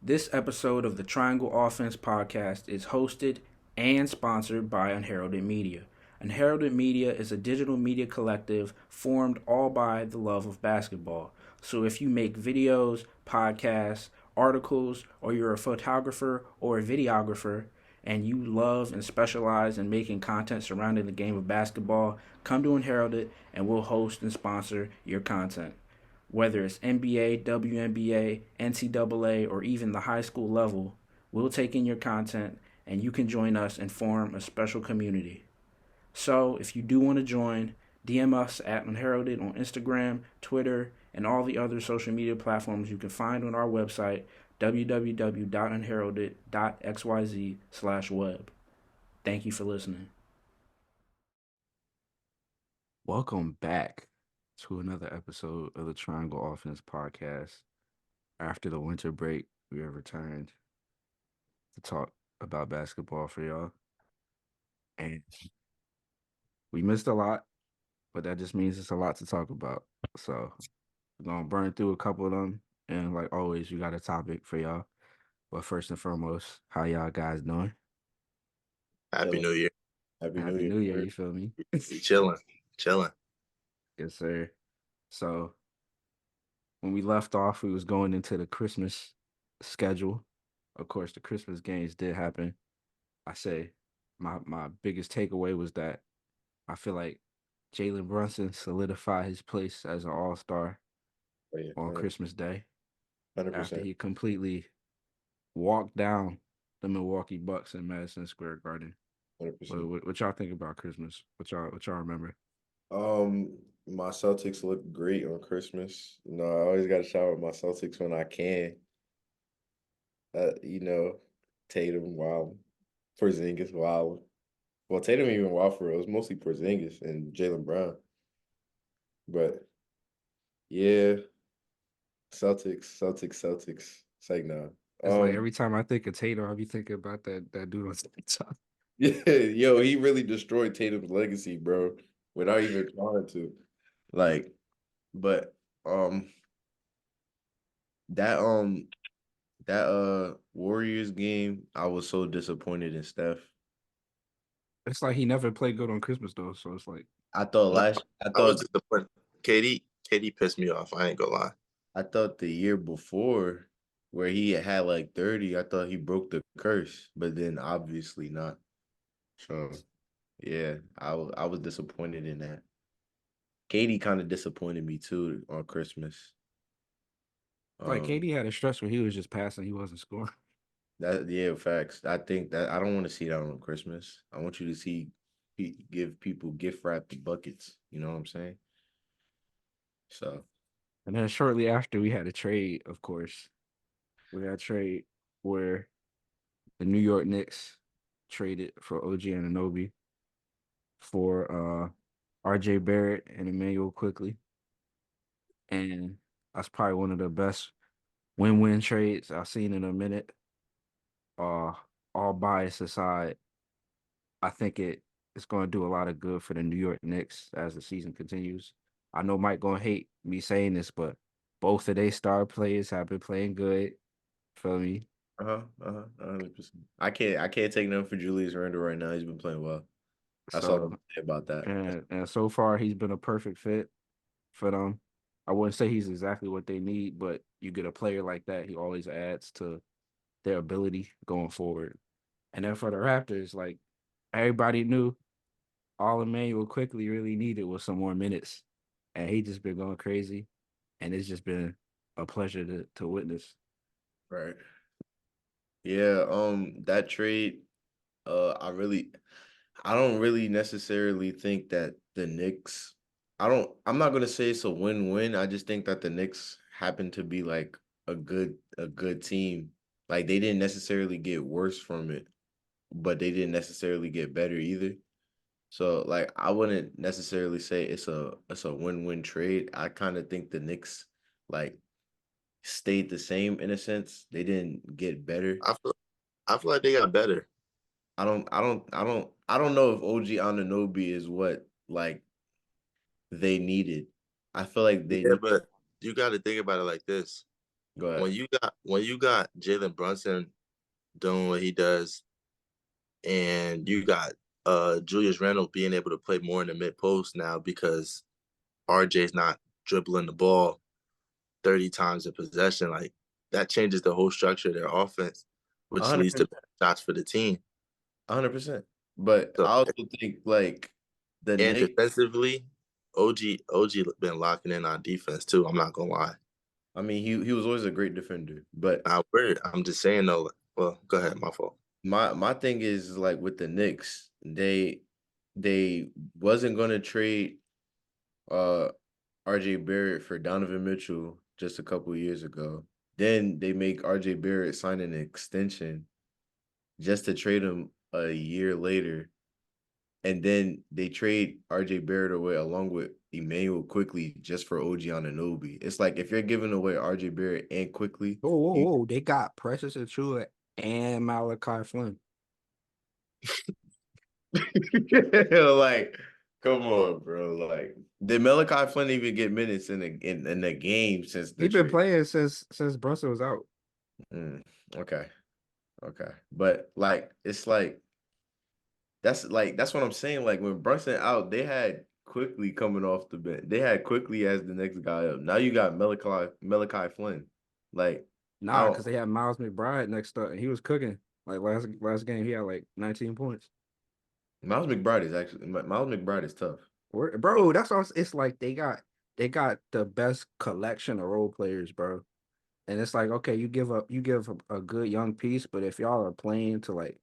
This episode of the Triangle Offense podcast is hosted and sponsored by Unheralded Media. Unheralded Media is a digital media collective formed all by the love of basketball. So if you make videos, podcasts, articles, or you're a photographer or a videographer, and you love and specialize in making content surrounding the game of basketball, come to Unheralded and we'll host and sponsor your content. Whether it's NBA, WNBA, NCAA, or even the high school level, we'll take in your content and you can join us and form a special community. So if you do want to join, DM us at Unheralded on Instagram, Twitter, and all the other social media platforms you can find on our website, www.unheralded.xyz/web. Thank you for listening. Welcome back to another episode of the Triangle Offense podcast. After the winter break, we have returned to talk about basketball for y'all. And we missed a lot, but that just means it's a lot to talk about. So we're going to burn through a couple of them. And like always, we got a topic for y'all. But first and foremost, how y'all guys doing? Happy New Year. Happy New Year, you feel me? Chilling. Yes, sir. So when we left off, we was going into the Christmas schedule. Of course, the Christmas games did happen. I say my biggest takeaway was that I feel like Jalen Brunson solidified his place as an all-star on Christmas Day 100%. after he completely walked down the Milwaukee Bucks in Madison Square Garden. 100%. What y'all think about Christmas? What y'all remember? My Celtics look great on Christmas. You know, I always got to shout out my Celtics when I can. Tatum, wow. Porzingis, wow. Well, Tatum even wow for real. It was mostly Porzingis and Jaylen Brown. But yeah, Celtics. It's like nah. It's like every time I think of Tatum, I'll be thinking about that dude on TikTok. Yeah, yo, he really destroyed Tatum's legacy, bro, without even trying to. Like, but that that Warriors game, I was so disappointed in Steph. It's like he never played good on Christmas though, so it's like I thought I was disappointed. KD pissed me off. I ain't gonna lie. I thought the year before where he had like 30, I thought he broke the curse, but then obviously not. So yeah, I was disappointed in that. Katie kind of disappointed me too on Christmas. like KD had a stretch where he was just passing, he wasn't scoring. Facts. I think that I don't want to see that on Christmas. I want you to see give people gift wrapped buckets. You know what I'm saying? So And then shortly after, we had a trade. Of course, we had a trade where the New York Knicks traded for OG Anunoby for RJ Barrett and Emmanuel Quickly. And that's probably one of the best win-win trades I've seen in a minute. All bias aside, I think it's going to do a lot of good for the New York Knicks as the season continues. I know Mike going to hate me saying this, but both of their star players have been playing good. Feel me? 100%. I can't take nothing for Julius Randle right now. He's been playing well. That's all I'm say about that. And so far he's been a perfect fit for them. I wouldn't say he's exactly what they need, but you get a player like that, he always adds to their ability going forward. And then for the Raptors, like everybody knew, all Emmanuel Quickly really needed was some more minutes, and he just been going crazy, and it's just been a pleasure to witness. Right. Yeah. That trade. I don't really necessarily think that the Knicks. I'm not gonna say it's a win-win. I just think that the Knicks happen to be like a good team. Like they didn't necessarily get worse from it, but they didn't necessarily get better either. So like I wouldn't necessarily say it's a win-win trade. I kind of think the Knicks like stayed the same in a sense. They didn't get better. I feel like they got better. I don't know if OG Anunoby is what like they needed. I feel like they Yeah, but you got to think about it like this. Go ahead. When you got Jalen Brunson doing what he does, and you got Julius Randle being able to play more in the mid post now because RJ's not dribbling the ball 30 times a possession, like that changes the whole structure of their offense, which leads to 100%. better shots for the team. 100%. But So I also think like the and Knicks. defensively, OG been locking in on defense too. I'm not gonna lie. I mean, he was always a great defender, but I'm just saying though. Well, go ahead, my fault. my thing is like with the Knicks, they wasn't gonna trade uh RJ Barrett for Donovan Mitchell just a couple years ago. Then they make RJ Barrett sign an extension just to trade him a year later. And then they trade RJ Barrett away along with Emmanuel Quickly just for OG Anunoby. It's like if you're giving away RJ Barrett and Quickly, Whoa, whoa, whoa! They got Precious Achua and Malachi Flynn. like, come on, bro. Like, did Malachi Flynn even get minutes in the game since He the been trade? playing since Brunson was out. Okay, okay, but like, it's like that's what I'm saying. Like when Brunson out, they had Quickly coming off the bench. They had Quickly as the next guy up. Now you got Malachi Flynn. Like, I Nah, don't. because they had Miles McBride next up, and he was cooking. Like last game, he had like 19 points. Miles McBride is tough. Bro, that's all. It's like they got the best collection of role players, bro. And it's like, okay, you give a good young piece, but if y'all are playing to like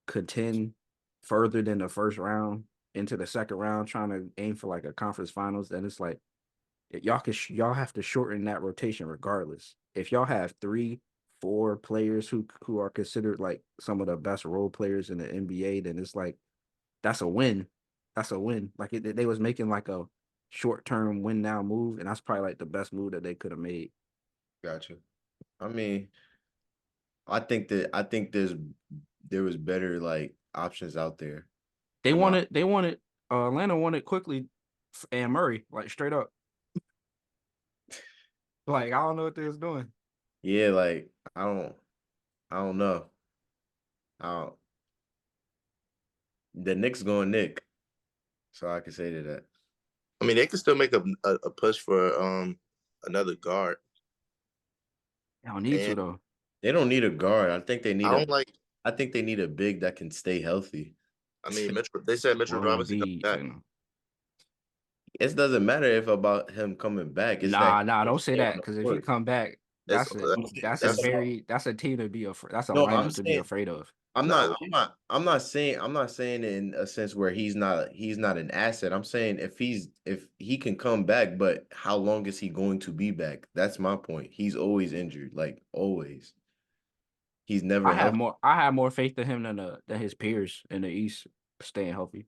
contend further than the first round into the second round, trying to aim for like a conference finals, then it's like y'all have to shorten that rotation regardless. If y'all have 3, 4 players who are considered like some of the best role players in the NBA, then it's like that's a win. That's a win. Like they was making like a short term win now move, and that's probably like the best move that they could have made. Gotcha. I mean, I think there was better like options out there. They My wanted Atlanta wanted quickly and Murray, like straight up. Like I don't know what they was doing. yeah, like I don't know. I don't, the Knicks going Nick, so I can say to that. I mean, they can still make a push for another guard. They don't need to And though. They don't need a guard. I don't like. I think they need a big that can stay healthy. I mean, Mitchell. They said Mitchell Well, Robinson coming Embiid, back. It doesn't matter if about him coming back. It's that nah, he don't can say stay that on because the if he court. come back, That's That's about that's a team to be afraid. That's a no. I'm lineup to be saying afraid of. I'm nah. not. I'm not saying it in a sense where he's not an asset. I'm saying if he can come back, but how long is he going to be back? That's my point. He's always injured, like always. He's never healthy. I have more faith in him than his peers in the East staying healthy.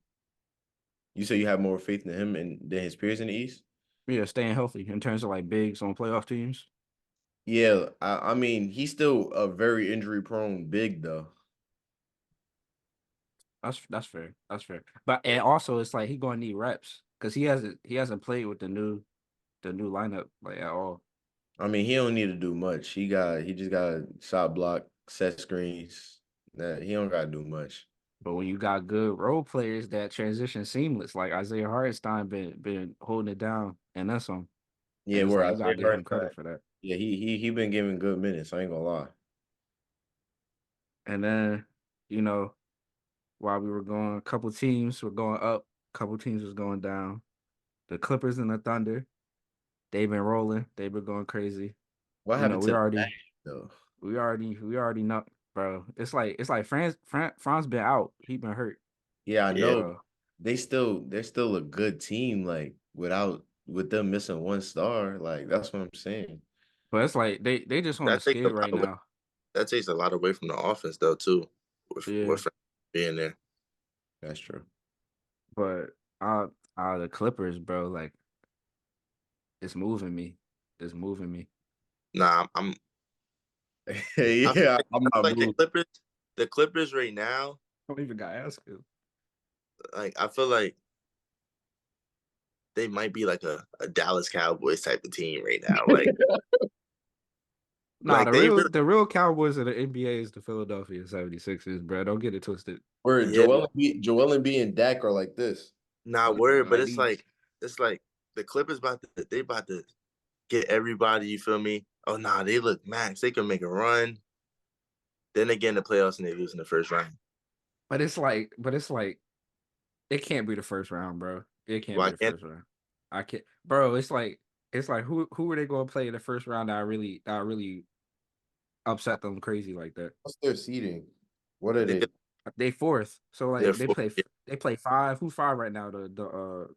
You say you have more faith in him than his peers in the East? Yeah, staying healthy in terms of like bigs on playoff teams. Yeah, I mean he's still a very injury prone big though. That's fair. That's fair. But and also it's like he gonna need reps because he hasn't played with the new lineup like at all. I mean he don't need to do much. He just got to shot block, set screens. That he don't got to do much. But when you got good role players that transition seamless, like Isaiah Hartenstein been holding it down and that's some. Yeah, And it's where like I you say gotta give hurt. him credit for that. Yeah, he been giving good minutes. I ain't gonna lie. And then, you know, while we were going, a couple teams were going up, a couple teams was going down. The Clippers and the Thunder, they've been rolling. They've been going crazy. What You know, happened we to the already Magic though? we already know, bro. It's like Franz been out. He been hurt. Yeah, I Yeah, know. So, They're still a good team. Like with them missing one star. Like that's what I'm saying. but it's like they just on a that takes a skid lot right away. now. That takes a lot away from the offense though too, Yeah, with being there. That's true. but the Clippers, bro, like it's moving me. It's moving me. Nah, I feel Yeah, like, I'm not moved. The Clippers right now, I don't even got asked you. like I feel like they might be like a Dallas Cowboys type of team right now. Like Nah, Like they really, the real Cowboys of the NBA is the Philadelphia 76ers, bro. Don't get it twisted. Where yeah, Joel Embiid and Dak are like this. not worried, but IDs. it's like the Clippers about to get everybody. You feel me? Oh nah, they look max. They can make a run. Then they get in the playoffs and they lose in the first round. But it's like it can't be the first round, bro. It can't be Why the can't first round. I can't, bro. It's like who are they going to play in the first round that I really upset them crazy like that? What's their seeding? What are they they? could? They fourth, so They're like four. Yeah, they play five. Who's five right now? The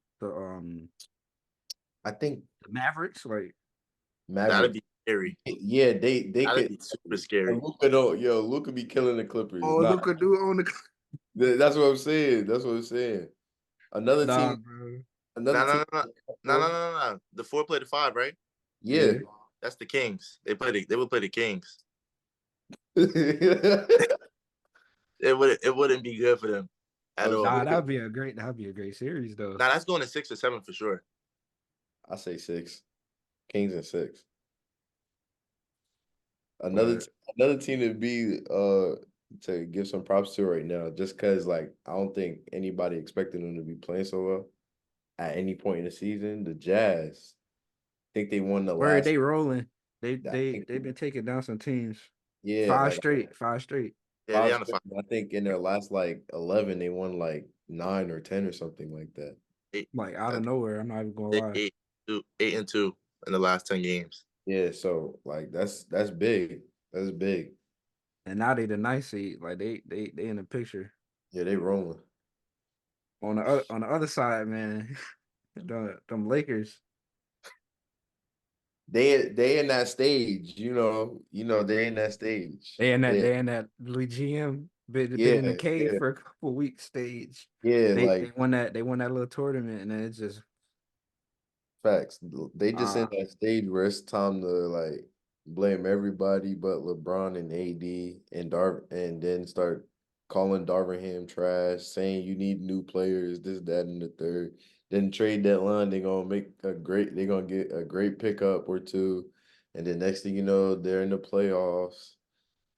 I think the Mavericks. Like that'd Mavericks. be scary. Yeah, they That'd could. be super scary. Luka don't. Yo, Luka be killing the Clippers. oh, Nah, Luka do on the that's what I'm saying. That's what I'm saying. Another nah, team. bro. Another No, team. no, no, no, no, no, no, no. The 4 play the 5, right? Yeah. Yeah. That's the Kings. They would play the Kings. I It wouldn't be good for them at was all. Nah, thinking, that'd be a great series though. Now that's going to 6 or 7 for sure. I say 6. Kings and 6. Another But t- another team to be to give some props to right now, just because like I don't think anybody expected them to be playing so well at any point in the season. The Jazz, I think they won the where are last. they rolling? I think They've been taking down some teams. yeah, like Five straight. Yeah, they 5 on the 5. straight. I think in their last like 11, they won like 9 or 10 or something like that. 8, Like out I of think nowhere. I'm not even gonna they lie. 8-2 in the last 10 games. Yeah, so like that's big. That's big. And now they the nice seed. Like they in the picture. Yeah, they rolling. On the other side, man, them Lakers. They in that stage, they in that stage. They They in that Louis GM been yeah, in the cave yeah, for a couple weeks stage. yeah, like They won that little tournament and then it's just facts. They just in uh that stage where it's time to like blame everybody but LeBron and AD and then start calling Darvin Ham trash, saying you need new players, this, that, and the third. Then trade deadline, they're gonna get a great pickup or two. And then next thing you know, they're in the playoffs.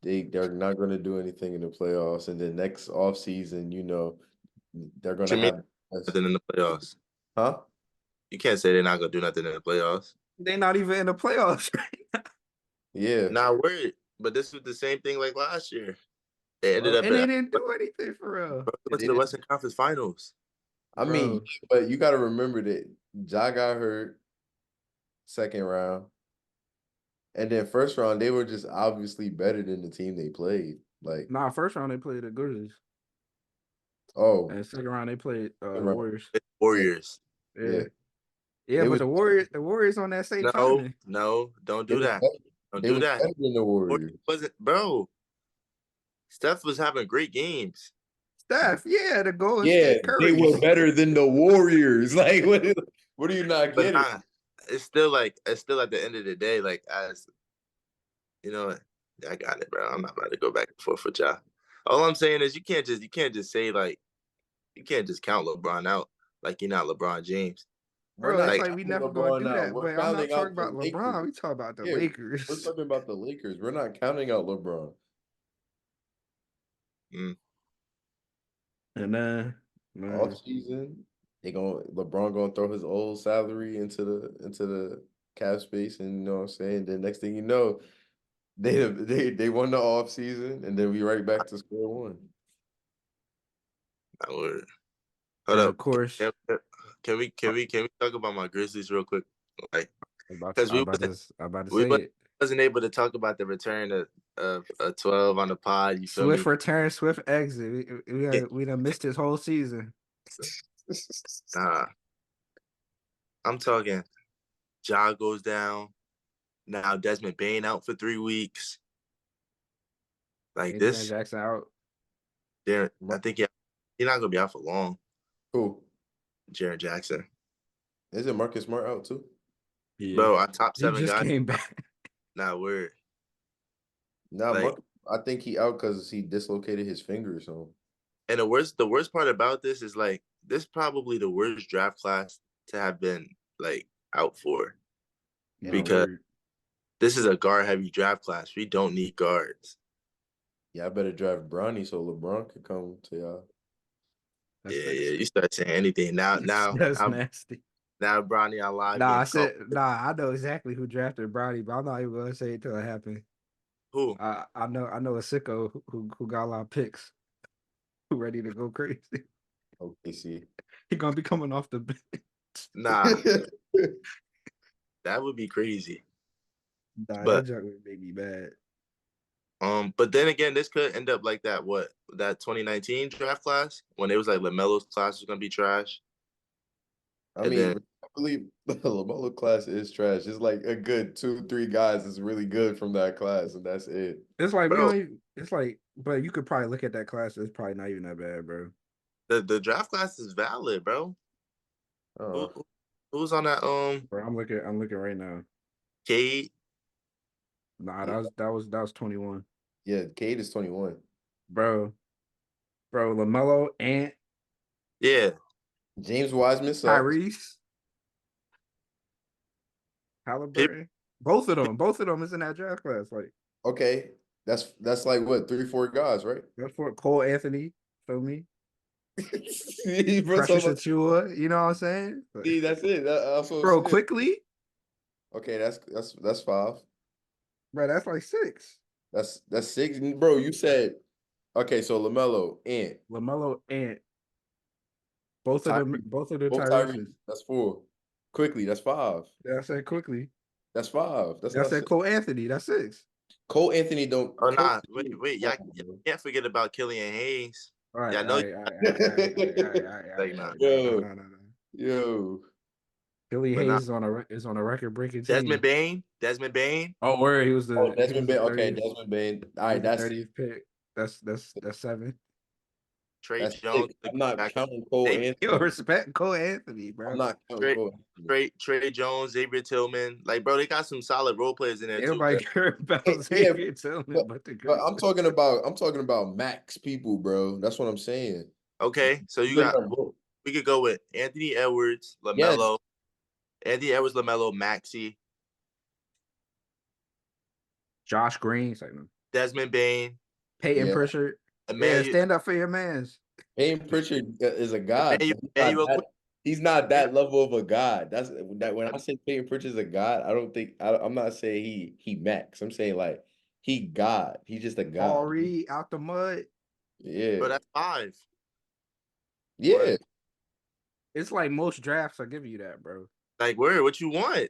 They're not going to do anything in the playoffs, and then next offseason, they're going To to me, have nothing in the playoffs. huh? You can't say they're not gonna do nothing in the playoffs. they not even in the playoffs. Yeah, Not worried, but this was the same thing like last year. They ended bro. up And in they didn't do anything for real. went to the Western Conference Finals. I mean, Bro. but you got to remember that Ja got hurt second round, and then first round they were just obviously better than the team they played. Like, Nah, first round they played the Grizzlies. oh, And second round they played second the round, Warriors. yeah, Warriors. yeah, Yeah. Yeah, they but was the Warriors on that same No, timing. no, don't they do was that. better, Don't they do was that. better than the Warriors Warriors. wasn't, bro. Steph was having great games, Steph, yeah, the Golden Yeah, State they were Currys. better than the Warriors. Like, what are you not but getting? nah, it's still at the end of the day, like as you know, I got it, bro. I'm not about to go back and forth with y'all. All I'm saying is you can't just say like you can't just count LeBron out like you're not LeBron James. We're Bro, it's not Like like we counting never gonna LeBron do out. that. We're But I'm not counting talking out the about LeBron. Lakers. We talk about the Yeah, we're Lakers. talking about the Lakers. We're not counting out LeBron. mm, And Off man, season, LeBron gonna throw his old salary into the cap space, and you know what I'm saying. Then next thing you know, they won the off season, and then we right back to square one. I would hold and up. of course, Can we talk about my Grizzlies real quick? Like, because I'm about to we say it. wasn't able to talk about the return of 12 on the pod. You feel Swift me? return, Swift exit. Yeah. We done missed his whole season. Nah, I'm talking. Ja goes down. Now Desmond Bain out for 3 weeks. Like And Jaren this, Jackson out. I think he's not gonna be out for long. Cool. Jaron Jackson, Isn't Marcus Smart out too? Yeah. bro, our top He 7 just guys. came back. Not weird. Nah, Like, I think he out because he dislocated his finger or something. and the worst part about this is like this is probably the worst draft class to have been like out for Nah, because word. This is a guard-heavy draft class. We don't need guards. Yeah, I better draft Bronny so LeBron could come to y'all. That's Yeah, nasty. you start saying anything now. That's nasty. Now, Bronny on live Nah, getting I called. said I know exactly who drafted Brownie, but I'm not even gonna say it till it happens. Who? I know a sicko who got a lot of picks, who ready to go crazy. Okay, see. He gonna be coming off the bench. Nah, that would be crazy. Nah, that But junk would make me mad. but then again, this could end up like that 2019 draft class when it was like LaMelo's class was gonna be trash. I And mean, then I believe the LaMelo class is trash. It's like a good 2-3 guys is really good from that class, and that's it. It's like we bro, don't even, it's like, but you could probably look at that class. It's probably not even that bad, bro. the draft class is valid, bro. Uh, Who who's on that Bro, I'm looking right now. Cade? Nah, that was 21. yeah, Cade is 21. Bro, LaMelo, Ant, Yeah. James Wiseman sucks. Tyrese, People, Halliburton. Both of them is in that draft class. Like Okay, that's like what 3-4 guys, right? that's for Cole Anthony. Feel me? Bro, Precious Achua. You know what I'm saying? see, that's it. That's what I'm Bro, saying. quickly, Okay, that's 5. bro. That's like 6. That's 6. Bro, you said okay. So LaMelo, Ant, LaMelo, Ant. Tyrese, Both of the both Tyrese. Tyrese's. That's 4. Quickly, that's 5. Yeah, I said quickly. That's 5. That's Yeah, I not said 6. Cole Anthony. That's 6. Cole Anthony don't. oh Cole nah, Anthony, wait, come y'all on, bro. can't forget about Killian Hayes. All right, Yeah, I all know right, all right, all right, all right, all right, all right, all like right, all nah. right. Yo, No. yo. Billy But nah. Hayes is on a record breaking Desmond team. Bain. Desmond Bain. Oh, where Oh, he Desmond was the Bain. Okay, 30th. Desmond Bain. All He right, was the that's 30th pick. That's 7. Trey that's Jones. 6. I'm not counting Cole Xavier, Yo, Anthony. respect Cole Anthony, I'm bro. not counting Trey, Cole Anthony. Trey Jones, Xavier Tillman. Like, bro, they got some solid role players in there too, Everybody bro. care about Yeah, Xavier Tillman, but but the but Grizzlies. I'm talking about max people, bro. That's what I'm saying. Okay, so you Look got at bro. we could go with Anthony Edwards, Yes, LaMelo, Maxey, Josh Green, it's like, no. Desmond Bain, Peyton yeah. Pritchard. Yeah, Emmanuel, stand up for your mans. Payne Pritchard is a god, but Emmanuel Quinn. he's not that level of a god. That's that when I say Payne Pritchard's a god, I don't think I'm not saying he max. I'm saying like he god. He's just a Paul god. Reed out the mud. Bro, Yeah. that's 5. Yeah. It's like most drafts, I give you that, bro. Like, where? What you want?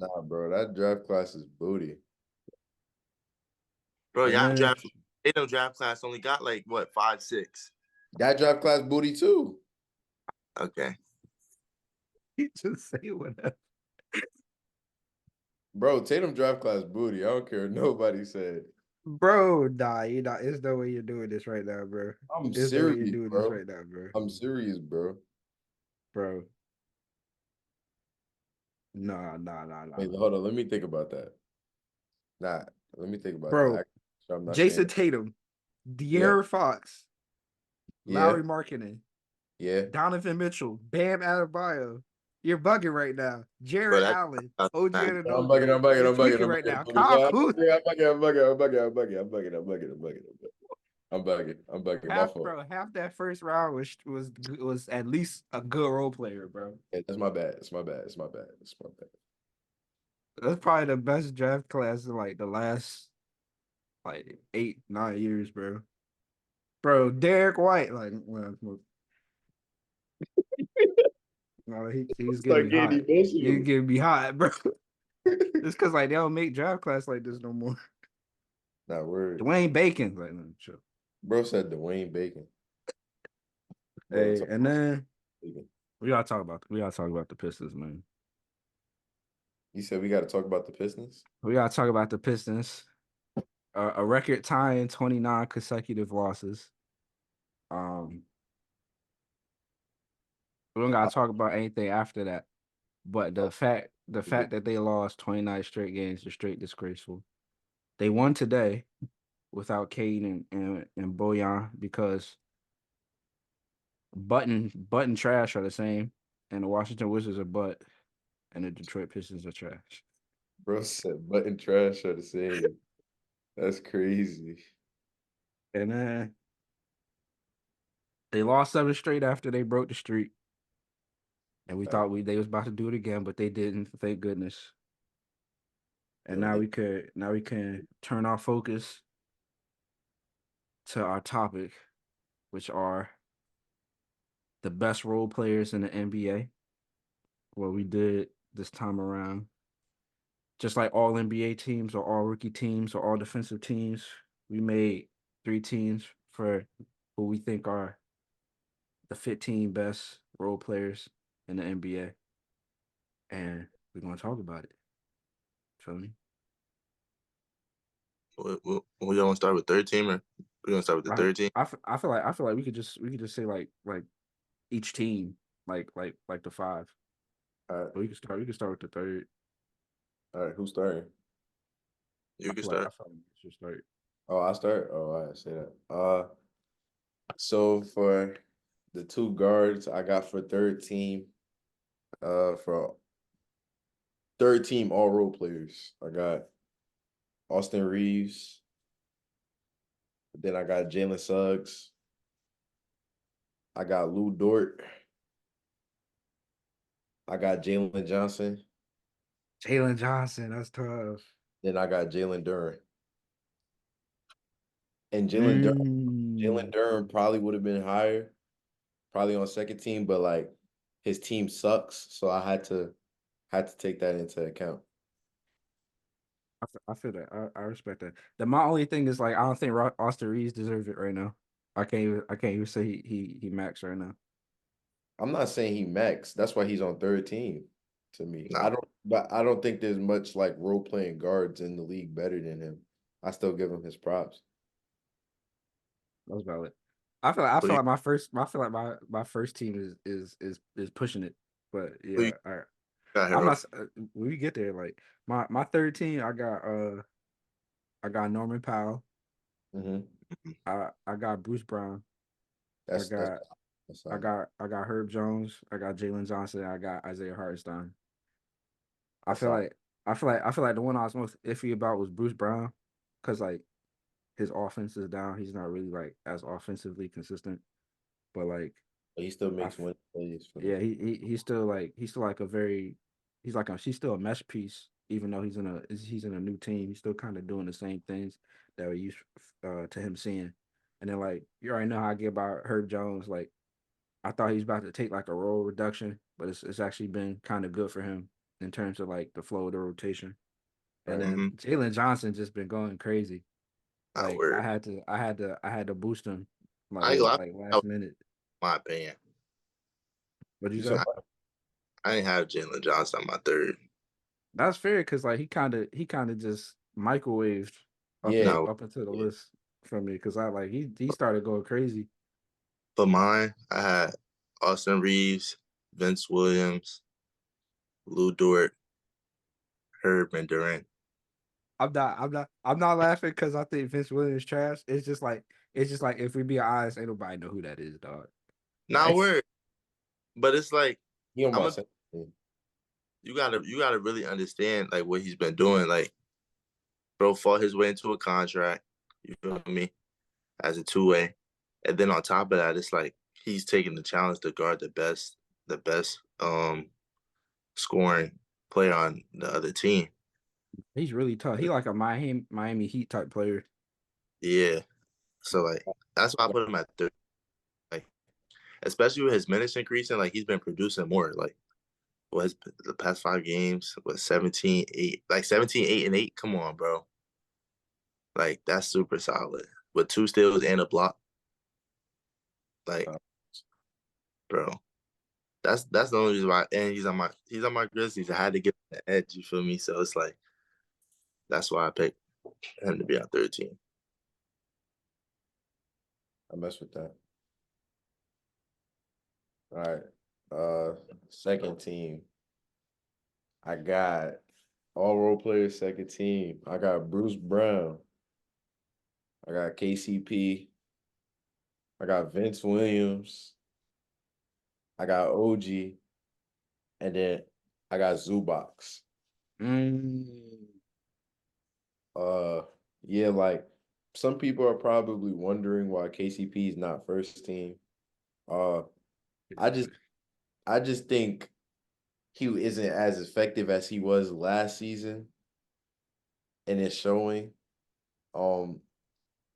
Nah, bro. That draft class is booty. Bro, And y'all then draft class only got like what 5, 6. That draft class booty too. Okay. he just say whatever. Bro, Tatum draft class booty. I don't care what nobody said. Bro, nah, you not. It's no way you're doing this right now, bro. I'm There's no way you're serious, doing this bro. right now, bro. I'm serious, bro. Bro, nah. Wait, hold on. Let me think about that. Nah, let me think about Bro, that. So I'm not saying Jason it. Tatum, Yeah, De'Aaron Fox, yeah, Lowry Markkinen, yeah. Donovan Mitchell, Bam Adebayo. You're bugging right now. Bro, Jared Allen, that's OG not I'm Anunoby. bugging, I'm bugging, You're I'm bugging, tweaking I'm right bugging. now. I'm Kyle bugging, Kuzma, I'm bugging, I'm bugging, I'm bugging, I'm bugging, I'm bugging, I'm bugging, I'm bugging. I'm bugging. My fault. half that first round was at least a good role player, bro. Yeah, that's my bad. It's my bad. It's my bad. It's my bad. That's probably the best draft class in like the last like 8, 9 years, bro. Bro, Derek White, like, well, no, he's getting Start me getting hot. He's emotional. getting me hot, bro. It's because like they don't make draft class like this no more. Not word. Dwayne Bacon, like, no, sure. Bro said Dwayne Bacon. Bro, Hey, and then Bacon. we gotta talk about the Pistons, man. You said we got to talk about the Pistons. We gotta talk about the Pistons. A record tying 29 consecutive losses. We don't gotta talk about anything after that. But the fact that they lost 29 straight games is straight disgraceful. They won today without Cade and Bojan because Button trash are the same, and the Washington Wizards are butt, and the Detroit Pistons are trash. Bro said button trash are the same. That's crazy. And then they lost 7 straight after they broke the streak. And we thought they was about to do it again, but they didn't, thank goodness. And Yo, now we can turn our focus to our topic, which are the best role players in the NBA. What we did this time around, just like all NBA teams or all rookie teams or all defensive teams, we made 3 teams for who we think are the 15 best role players in the NBA. And we're gonna talk about it. Feel me? We gonna start with third team, or we gonna start with the third team? I feel like we could just say like each team like the 5. all right, But we can start with the third. all right. Who's starting? You can start. I feel like we should start. Oh, I start. Oh, I say that. So for the 2 guards I got for third team, for third team all role players, I got Austin Reeves. Then I got Jalen Suggs. I got Lou Dort. I got Jalen Johnson. Jalen Johnson, that's tough. Then I got Jalen Duren. And Jalen Mm. Duren probably would have been higher, probably on second team, but like his team sucks, so I had to take that into account. I feel that. I respect that. My only thing is like I don't think Austin Reeves deserves it right now. I can't even say he max right now. I'm not saying he max. That's why he's on third team to me. Nah, But I don't think there's much like role playing guards in the league better than him. I still give him his props. That's valid. I who feel you like my first team is pushing it. But who you yeah, got, I'm Harold? not when we get there. Like my third team, I got Norman Powell. Hmm. I got Bruce Brown. I That's got solid. I got Herb Jones. I got Jalen Johnson. I got Isaiah Hartenstein. I That's feel solid. like I feel like the one I was most iffy about was Bruce Brown, because like his offense is down. He's not really like as offensively consistent. But like But he still I makes f- win plays for them. yeah, he's still like a very he's still a mesh piece, even though he's in a new team. He's still kind of doing the same things that we used to him seeing. And then like you already know how I get about Herb Jones. Like I thought he was about to take like a role reduction, but it's actually been kind of good for him in terms of like the flow of the rotation. And Right. then Mm-hmm. Jalen Johnson just been going crazy. Not Like word. I had to boost him I ain't gonna lie, like that was last minute. my opinion. What'd you You say? said I, I ain't have Jalen Johnson on my third. That's fair because like he kind of just microwaved yeah, No, up into the yeah. list from me because I like he started going crazy. for mine, I had Austin Reeves, Vince Williams, Lou Dort, Herb, and Durant. I'm not laughing because I think Vince Williams trash. It's just like if we be honest, ain't nobody know who that is, dog. Not Like word, but it's like He on I'm my a second team. you gotta really understand like what he's been doing. Like, bro fought his way into a contract. You feel me? As a 2-way, and then on top of that, it's like he's taking the challenge to guard the best scoring player on the other team. he's really tough. He like a Miami Heat type player. Yeah, so like that's why I put him at third. Like, especially with his minutes increasing, like he's been producing more. Like, was the past 5 games was 17-8, like 17-8 and 8. Come on, bro. Like that's super solid with 2 steals and a block. Like, Uh, bro, that's the only reason why. And he's on my Grizzlies. I had to give him the edge. You feel me? So it's like that's why I picked him to be on 13. I mess with that. All right. Second team. I got all role players, second team. I got Bruce Brown. I got KCP. I got Vince Williams. I got OG. And then I got Zubox. Mm. Uh, yeah, like some people are probably wondering why KCP is not first team. Uh, I just I just think he isn't as effective as he was last season, and it's showing. Um,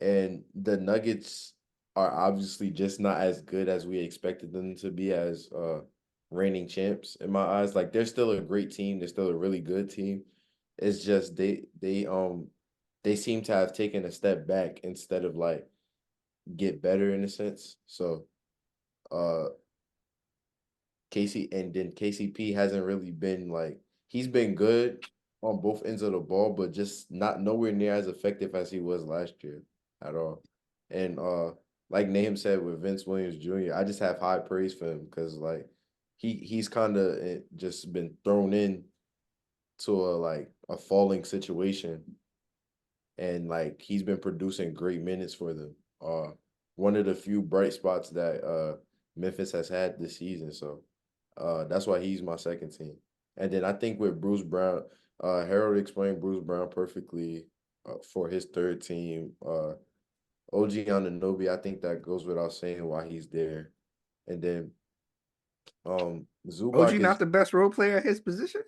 and the Nuggets are obviously just not as good as we expected them to be as reigning champs in my eyes. Like they're still a great team. They're still a really good team. It's just they seem to have taken a step back instead of like get better in a sense. So uh KCP hasn't really been like he's been good on both ends of the ball, but just not nowhere near as effective as he was last year at all. And like Nahum said with Vince Williams Jr., I just have high praise for him because like he's kind of just been thrown in to a falling situation, and like he's been producing great minutes for them. One of the few bright spots that Memphis has had this season. So that's why he's my second team. And then I think with Bruce Brown, Harold explained Bruce Brown perfectly for his third team. OG Anunoby, I think that goes without saying why he's there. And then OG Zubac not is the best role player at his position?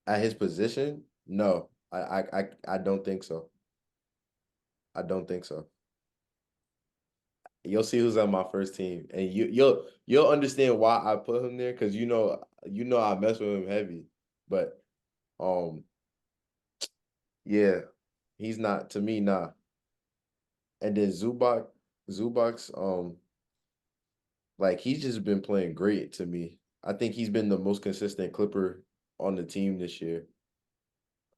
at his position. No, I don't think so. I don't think so. You'll see who's on my first team, and you'll understand why I put him there because you know I mess with him heavy, but um yeah, he's not to me nah. And then Zubac's like he's just been playing great to me. I think he's been the most consistent Clipper on the team this year.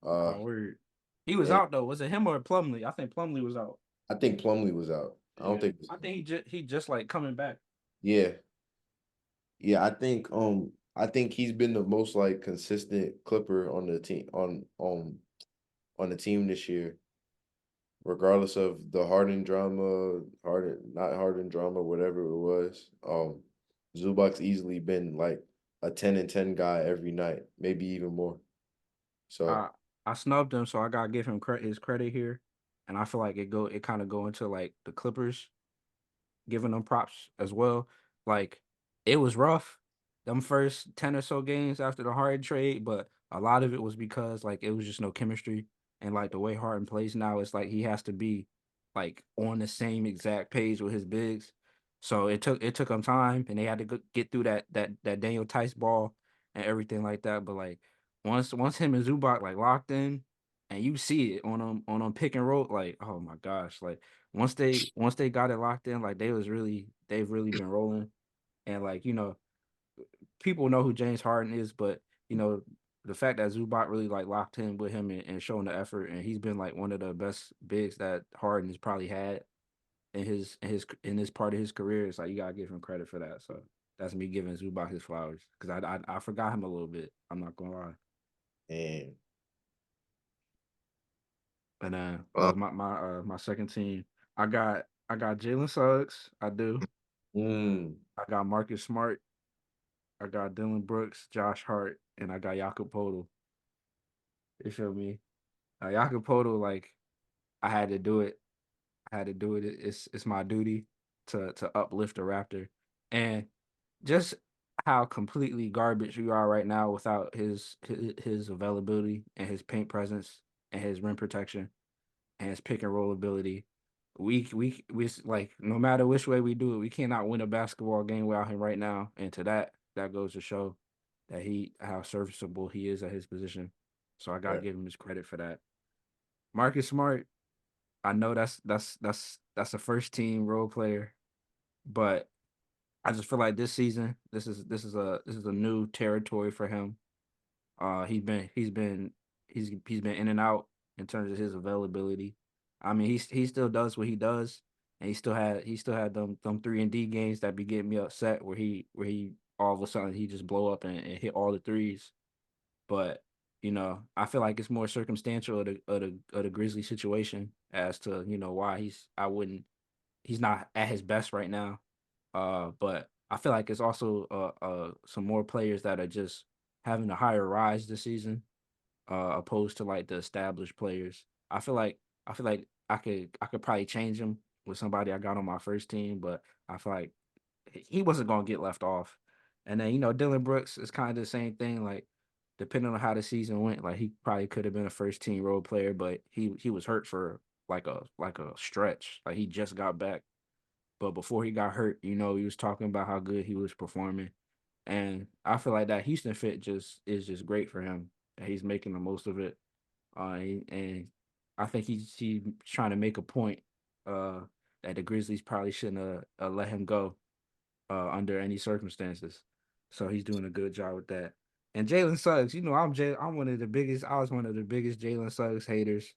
Uh, Oh, weird. He was and out though. Was it him or Plumlee? I think Plumlee was out. I think Plumlee was out. I don't Yeah, think I think he just like coming back. yeah. Yeah, I think he's been the most like consistent Clipper on the team on the team this year, regardless of the Harden drama, not Harden drama, whatever it was. Zubac's easily been like a 10 and 10 guy every night, maybe even more. So I I snubbed him, so I gotta give him his credit here, and I feel like it kind of go into like the Clippers giving them props as well. Like it was rough, them first 10 or so games after the Harden trade, but a lot of it was because like it was just no chemistry. And like the way Harden plays now, it's like he has to be like on the same exact page with his bigs. So it took him time, and they had to get through that Daniel Tice ball and everything like that. But like once him and Zubac like locked in, and you see it on them pick and roll, like oh my gosh, like once they got it locked in, like they've really been rolling. And like, people know who James Harden is, but the fact that Zubac really like locked in with him and showing the effort, and he's been like one of the best bigs that Harden has probably had in this part of his career. It's like you gotta give him credit for that. So that's me giving Zubac his flowers because I forgot him a little bit. I'm not gonna lie. and And Uh, my second team, I got Jalen Suggs. I do. mm, I got Marcus Smart. I got Dylan Brooks, Josh Hart, and I got Jakob Poeltl. You feel me? Jakob Poeltl, like I had to do it. I had to do it. It's my duty to uplift the Raptor, and just how completely garbage we are right now without his availability and his paint presence and his rim protection and his pick and roll ability. We like no matter which way we do it, we cannot win a basketball game without him right now. And to that goes to show that he how serviceable he is at his position. So I gotta right. give him his credit for that. Marcus Smart, I know that's a first team role player, but I just feel like this season, this is a new territory for him. He's been in and out in terms of his availability. I mean, he still does what he does, and he still had them 3-and-D games that be getting me upset where he all of a sudden he just blow up and hit all the threes. But I feel like it's more circumstantial of the Grizzly situation as to why he's not at his best right now. But I feel like it's also some more players that are just having a higher rise this season. opposed to like the established players. I feel like I could probably change him with somebody I got on my first team, but I feel like he wasn't gonna get left off. And then Dylan Brooks is kind of the same thing. Like depending on how the season went, like he probably could have been a first team role player, but he was hurt for like a stretch. Like he just got back, but before he got hurt, he was talking about how good he was performing, and I feel like that Houston fit just is just great for him. And he's making the most of it, and I think he's trying to make a point that the Grizzlies probably shouldn't have let him go under any circumstances. So he's doing a good job with that. And Jalen Suggs, I'm one of the biggest. I was one of the biggest Jalen Suggs haters.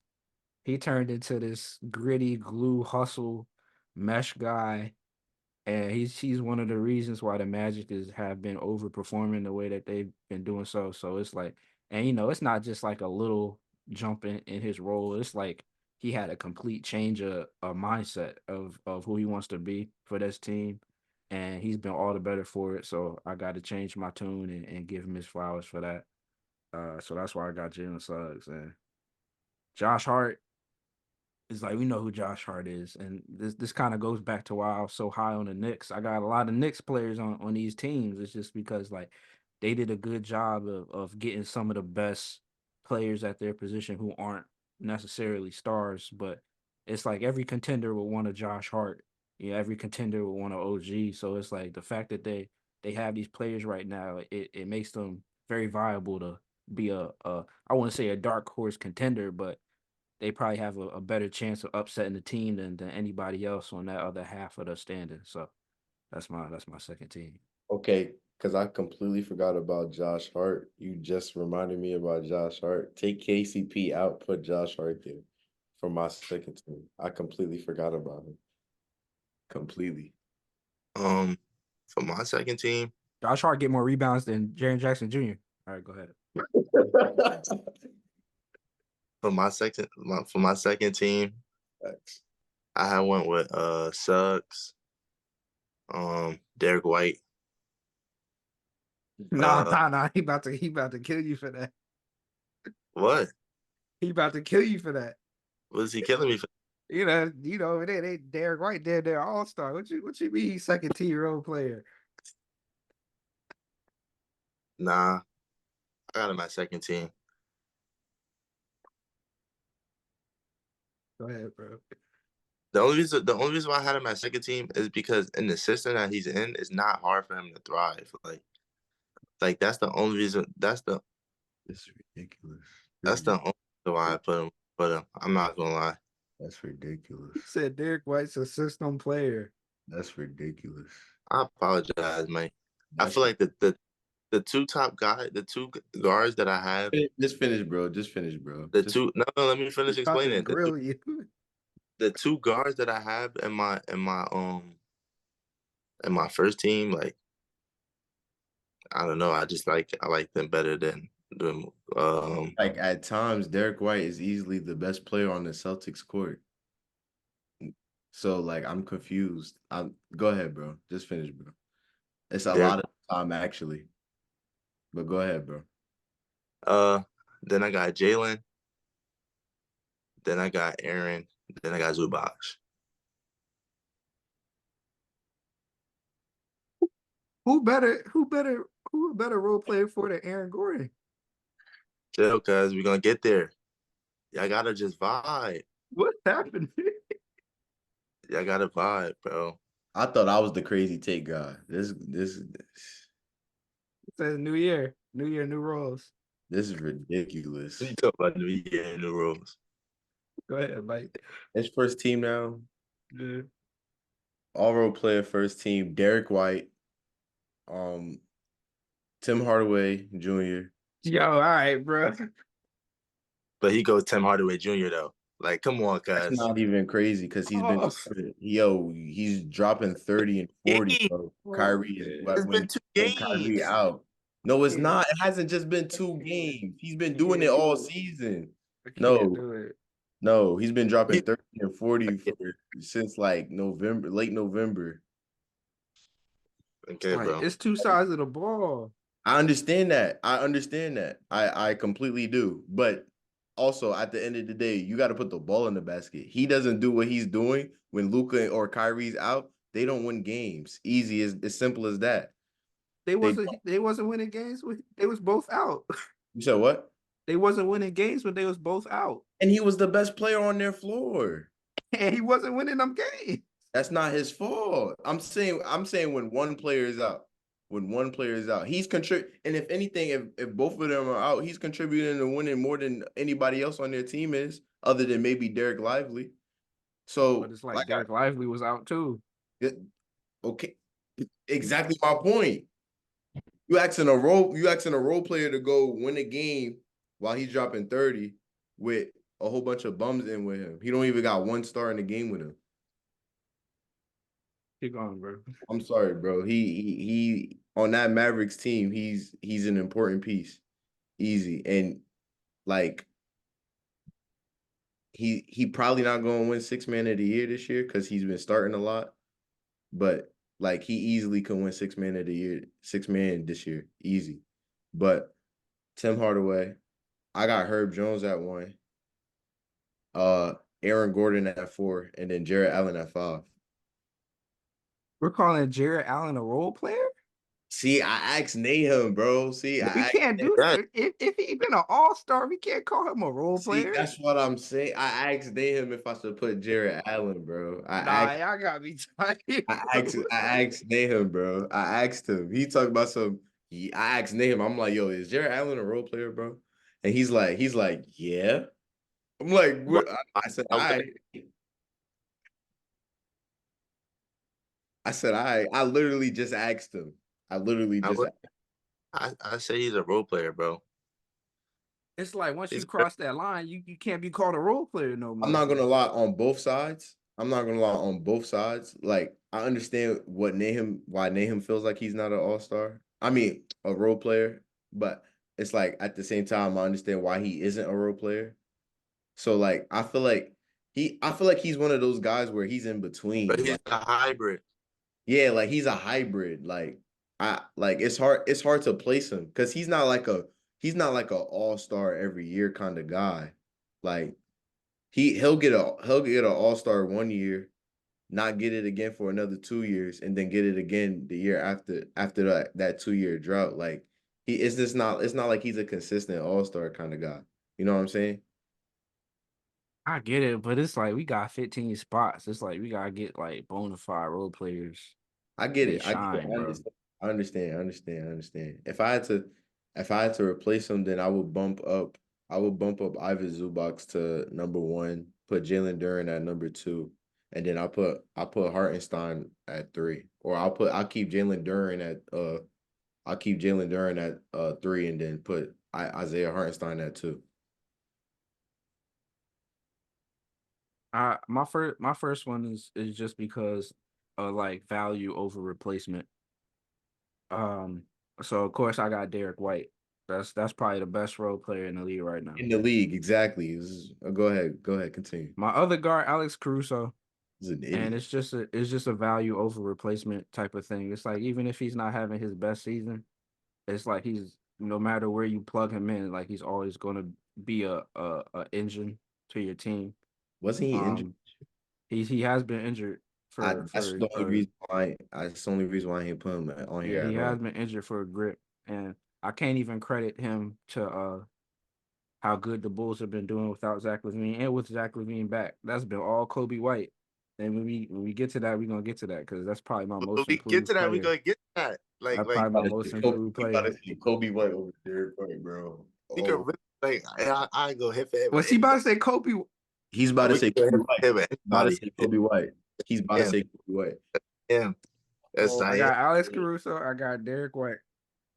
He turned into this gritty glue hustle mesh guy, and he's one of the reasons why the Magic have been overperforming the way that they've been doing so. So it's like, and it's not just like a little jump in his role. It's like he had a complete change of a mindset of who he wants to be for this team, and he's been all the better for it. So I got to change my tune and give him his flowers for that. So that's why I got Jalen Suggs and Josh Hart. It's like we know who Josh Hart is, and this kind of goes back to why I was so high on the Knicks. I got a lot of Knicks players on these teams. It's just because like they did a good job of getting some of the best players at their position who aren't necessarily stars, but it's like every contender will want a Josh Hart. Yeah, every contender will want an OG. So it's like the fact that they have these players right now, it makes them very viable to be a I wouldn't say a dark horse contender, but they probably have a better chance of upsetting the team than anybody else on that other half of the standing. So that's my second team. Okay, because I completely forgot about Josh Hart. You just reminded me about Josh Hart. Take KCP out, put Josh Hart there for my second team. I completely forgot about him. Completely. For my second team, Josh Hart get more rebounds than Jaren Jackson Jr. All right, go ahead. for my second team, I went with Suggs, Derek White. Nah. He about to kill you for that. What? He about to kill you for that. What is he killing me for? Over there, they Derek White, they're all-star. What you mean he's second tier role player? Nah, I got him my second team. Go ahead, bro. The only reason why I had him my second team is because in the system that he's in, it's not hard for him to thrive. Like that's the only reason. It's ridiculous. That's the only reason why I put him. But I'm not gonna lie. That's ridiculous. He said Derek White's a system player. That's ridiculous. I apologize, man. I feel like the two guards that I have. Just finish, bro. Just finish, bro. No, let me finish explaining it. Grill you. The two guards that I have in my first team, like I don't know, I like them better than them. Like at times, Derek White is easily the best player on the Celtics court. So like I'm confused. Go ahead, bro. Just finish, bro. It's a lot of time actually. But go ahead, bro. Then I got Jalen. Then I got Aaron. Then I got Zubac. Who a better role player for than Aaron Gordon? Chill, cuz we're gonna get there. Y'all gotta just vibe. What happened? Y'all gotta vibe, bro. I thought I was the crazy take guy. This It says new year, new roles. This is ridiculous. What you talking about New Year, new rules? Go ahead, Mike. His first team now. Yeah. All role player first team. Derek White. Tim Hardaway Jr. Yo, all right, bro. But he goes Tim Hardaway Jr. though. Like, come on, That's cuz. not even crazy because he's dropping 30 and 40. So Kyrie It's been 2 games. Kyrie out. No, it's not. It hasn't just been 2 games. He's been doing it all season. No, he's been dropping 30 and 40 since like late November. Okay, bro. It's two sides of the ball. I understand that. I completely do. But also, at the end of the day, you got to put the ball in the basket. He doesn't do what he's doing when Luka or Kyrie's out. They don't win games. Easy as simple as that. They They wasn't winning games with they was both out. You said what? They wasn't winning games when they was both out. And he was the best player on their floor. And he wasn't winning them games. That's not his fault. I'm saying when one player is out, he's contributing. And if anything, if both of them are out, he's contributing to winning more than anybody else on their team is, other than maybe Derek Lively. But So, it's like Derek Lively was out too. Okay, exactly my point. You asking a role player to go win a game while he's dropping 30 with a whole bunch of bums in with him. He don't even got one star in the game with him. Keep going, bro. I'm sorry, bro. He on that Mavericks team, he's an important piece. Easy. And like he probably not going to win six man of the year this year because he's been starting a lot. But like he easily can win six man of the year, six man this year. Easy. But Tim Hardaway, I got Herb Jones at 1. Aaron Gordon at 4, and then Jarrett Allen at 5. We're calling Jarrett Allen a role player? See, I asked Nahum, bro. See, We can't do that. If he been an all-star, we can't call him a role player. That's what I'm saying. I asked Nahum if I should put Jarrett Allen, bro. Y'all got me tired. I asked Nahum, bro. I asked him. He talked about some. I asked Nahum. I'm like, yo, is Jarrett Allen a role player, bro? And he's like, yeah. I'm like, what? I said, I literally just asked him. I say he's a role player, bro. It's like once you cross that line, you can't be called a role player no more. I'm not gonna lie on both sides. Like I understand why Nahum feels like he's not an all-star. I mean, a role player, but it's like at the same time, I understand why he isn't a role player. So like I feel like he's one of those guys where he's in between. But he's a hybrid. Yeah, like he's a hybrid. Like it's hard to place him because he's not like a all-star every year kind of guy. Like he'll get an all-star 1 year, not get it again for another 2 years, and then get it again the year after that 2-year drought. Like it's not like he's a consistent all-star kind of guy. You know what I'm saying? I get it, but it's like we got 15 spots. It's like we gotta get like bona fide role players. I get it. Shine, bro. I understand. If I had to replace him, then I would bump up Ivan Zubac to number 1, put Jalen Duren at number 2, and then I'll put Hartenstein at 3. Or I'll keep Jalen Duren at 3, and then put Isaiah Hartenstein at 2. My first one is just because of like value over replacement. So of course I got Derek White. That's probably the best role player in the league right now. In the league, exactly. Go ahead, continue. My other guard, Alex Caruso, He's an idiot. and it's just a value over replacement type of thing. It's like even if he's not having his best season, it's like he's no matter where you plug him in, like he's always going to be a engine to your team. Wasn't he injured? He has been injured that's the only reason why. That's the only reason why he put him on here. He has been injured for a grip, and I can't even credit him to how good the Bulls have been doing without Zach LaVine and with Zach LaVine back. That's been all Kobe White. And when we get to that, we're gonna get to that because that's probably my most improved player. Get to that, we're gonna get to that. That's probably my most improved player. Kobe White over Derek White, bro. I ain't gonna hit for him. Was he about to say Kobe? He's about to say Kobe White. He's about to say Kobe White. Yeah. I got Alex Caruso. I got Derek White.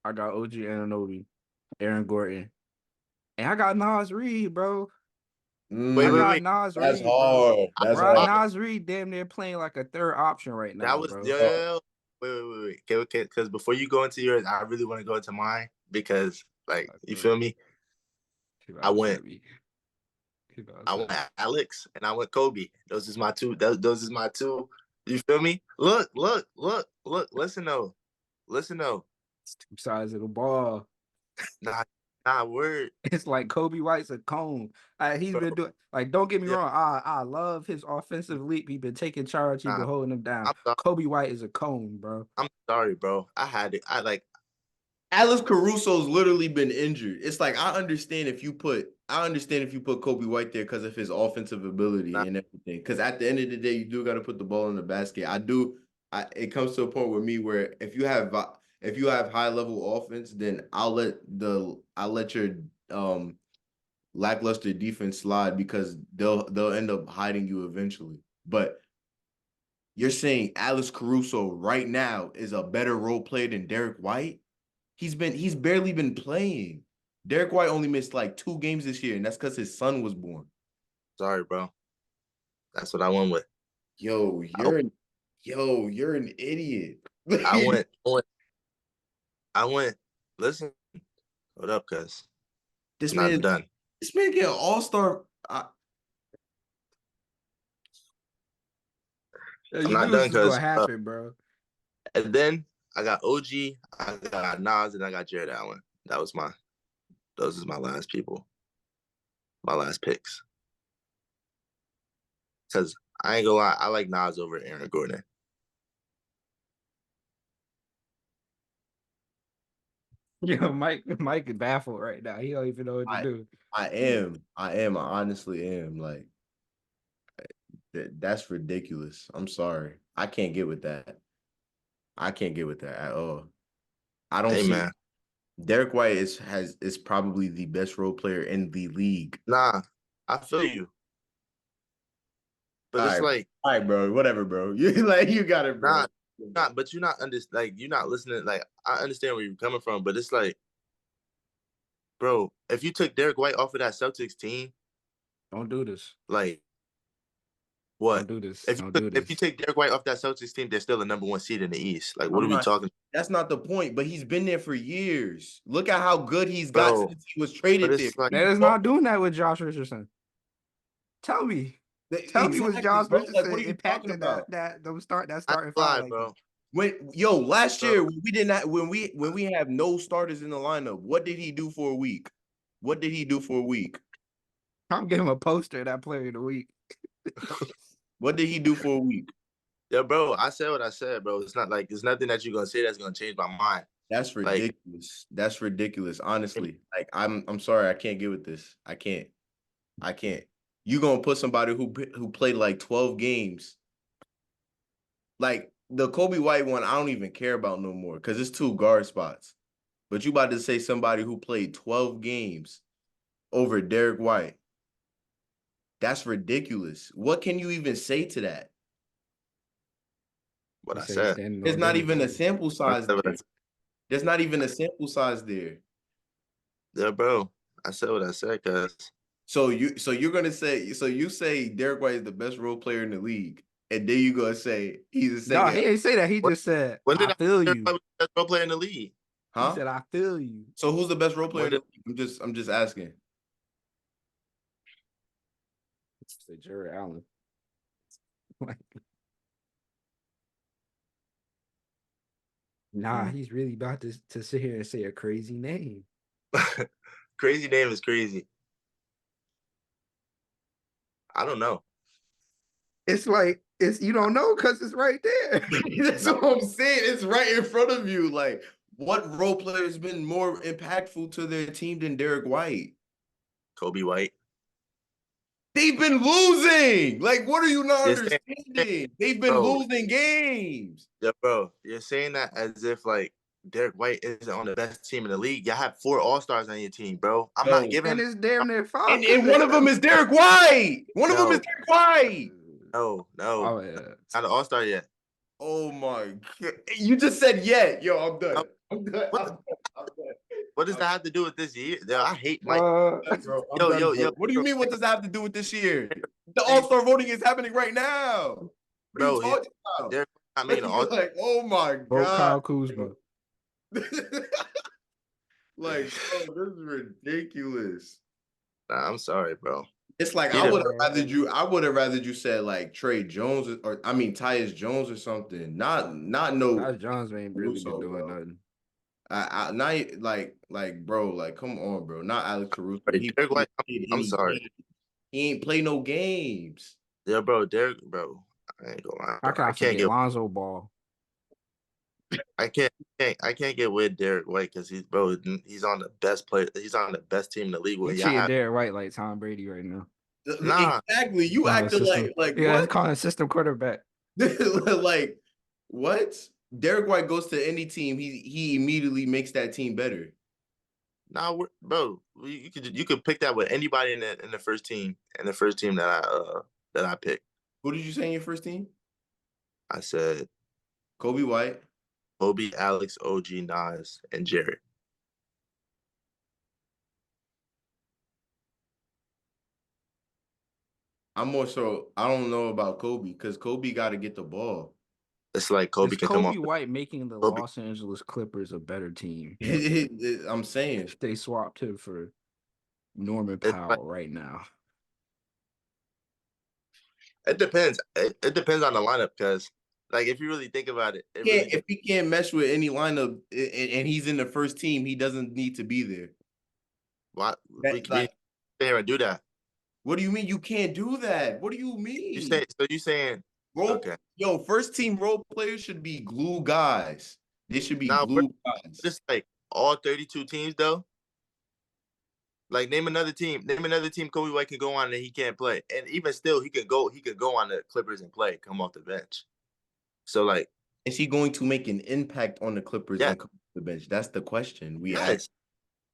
I got OG Anunoby, Aaron Gordon, and I got Nas Reed, bro. Wait. Nas That's Reed, hard. That's hard. Nas Reed damn near playing like a third option right now. That was bro. Wait. Okay. Because before you go into yours, I really want to go into mine because, like, you feel me? I went Alex and I went Kobe. Those is my two. Those is my two. You feel me? Look. Listen though. It's two sides of the ball. Nah, word. It's like Kobe White's a cone. He's Bro. been doing like. Don't get me Yeah, wrong. I love his offensive leap. He been taking charge. He been nah, holding them down. I'm sorry. Kobe White is a cone, bro. I'm sorry, bro. I had it. Alex Caruso's literally been injured. It's like I understand if you put Kobe White there because of his offensive ability nah, and everything. Because at the end of the day, you do got to put the ball in the basket. It comes to a point with me where if you have high level offense, then I'll let your lackluster defense slide because they'll end up hiding you eventually. But you're saying Alex Caruso right now is a better role player than Derek White? He's barely been playing. Derek White only missed like 2 games this year, and that's because his son was born. sorry, bro. That's what I went with. Yo, you're an idiot. I went. Listen, hold up, cuz This I'm not man, done. this man get an all-star. I'm You not knew done this was gonna because happen, bro. and then I got OG, I got Nas, and I got Jared Allen. Those is my last people, my last picks. Because I ain't gonna lie, I like Nas over Aaron Gordon. Yo, Mike is baffled right now. He don't even know what to do. I honestly am. Like that's ridiculous. I'm sorry. I can't get with that. I can't get with that at all. I don't Hey see man, Derek White is probably the best role player in the league. nah, I feel you, but it's like All right, bro. Whatever, bro. You got it, bro. but you're not you're not listening. Like I understand where you're coming from, but it's like, bro, if you took Derek White off of that Celtics team, Don't do this. like Don't what? do this. Don't do If you this. take Derek White off that Celtics team, they're still the #1 seed in the East. Like, what I'm are we not. talking, That's not the point. But he's been there for years. Look at how good he's got bro? since he was But traded there. it's like, That is not doing that with Josh Richardson. Tell me. Tell me, was Exactly, Josh bro. Like, what Richardson are you talking impacting about? that I ain't starting gonna five lie, like bro. that? Last year Bro, when we didn't have, when we have no starters in the lineup, what did he do for a week? What did he do for a week? I'm giving him a poster of that player of the week. What did he do for a week? yeah, bro. I said what I said, bro. It's not like there's nothing that you're gonna say that's gonna change my mind. That's Like, ridiculous. That's ridiculous. Honestly, like I'm sorry, I can't get with this. I can't. I can't. You gonna put somebody who played like 12 games, like the Kobe White one? I don't even care about no more because it's 2 guard spots. But you about to say somebody who played 12 games over Derek White? That's ridiculous. What can you even say to that? what He I said he's said. standing There's on not even a business. sample I size said what I there. said. There's not even a sample size there. Yeah, bro. I said what I said, cuz. So you say Derek White is the best role player in the league, and then you gonna say he's the No, second, he ain't say that. He When, just said, when did I I feel say you. I was the best role player in the league? He huh? said, I feel you. So who's the best role player When in the did league? I'm just asking. Say Jared Allen. Like, nah, Hmm. he's really about to sit here and say a crazy name. crazy name is crazy? I don't know. It's like you don't know because it's right there. That's No, what I'm saying. It's right in front of you. Like, what role player has been more impactful to their team than Derek White? Kobe White. They've been losing. Like, what are you not You're saying, understanding? They've been bro, losing games. yeah, bro. You're saying that as if like Derek White isn't on the best team in the league. Y'all have 4 All-Stars on your team, bro. I'm not No. giving And him. it's damn near 5 And one of them is Derek White. One of them is No, Derek White. no. Oh, yeah. Not an All-Star yet. Oh my God. You just said yeah. Yo, I'm No, done. I'm done. what I'm the, done. I'm done. what does that have to do with this year? Yo, I hate Mike. Uh, I'm done, bro. I'm Yo, done, yo, bro. yo, What do you mean? What does that have to do with this year? The Derek, All-Star voting is happening right now. What are you bro. talking about? Derek not making an You're All-Star. like, oh my vote God, Kyle Kuzma. bro. Like, bro, this is ridiculous. Nah, I'm sorry, bro. It's like He the I would have rather you said like Trey Jones or I mean Tyus Jones or something. Not no Josh Jones ain't really been Russo, doing bro. nothing. Not bro, like come on, bro. Not Alex Caruso. Right, Derek White. I'm Any sorry. game. He ain't play no games. Yeah, bro, Derek, bro. I ain't gonna lie, How bro. can I I can't forget get. Lonzo Ball? I can't get with Derek White because he's on the best play. He's on the best team in the league. You Well, treating Derek White like Tom Brady right now. nah, Exactly. You Calling a acting system. like Yeah, it's what? calling a system quarterback. Like what? Derek White goes to any team, he immediately makes that team better. nah, bro. You could pick that with anybody in the first team that I picked. Who did you say in your first team? I said Kobe White. Kobe, Alex, OG, Nas, and Jared. I'm more so I don't know about Kobe because Kobe got to get the ball. It's like Is Kobe can come Kobe off. White making the Kobe. Los Angeles Clippers a better team I'm saying if they swapped him for Norman It's like, Powell right now? it depends. It depends on the lineup because, like, if you really think about it, if he can't mesh with any lineup and he's in the first team, he doesn't need to be there. why we That, like, sit here and do that. what do you mean you can't do that? What do you mean? You saying Role, okay? yo, first team role players should be glue guys. They should be Now, but glue guys. it's like all 32 teams though. Like name another team. Name another team Kobe White can go on and he can't play. And even still, he could go. He could go on the Clippers and play. Come off the bench. So like, Is he going to make an impact on the Clippers yeah, and come off the bench? That's the question we ask.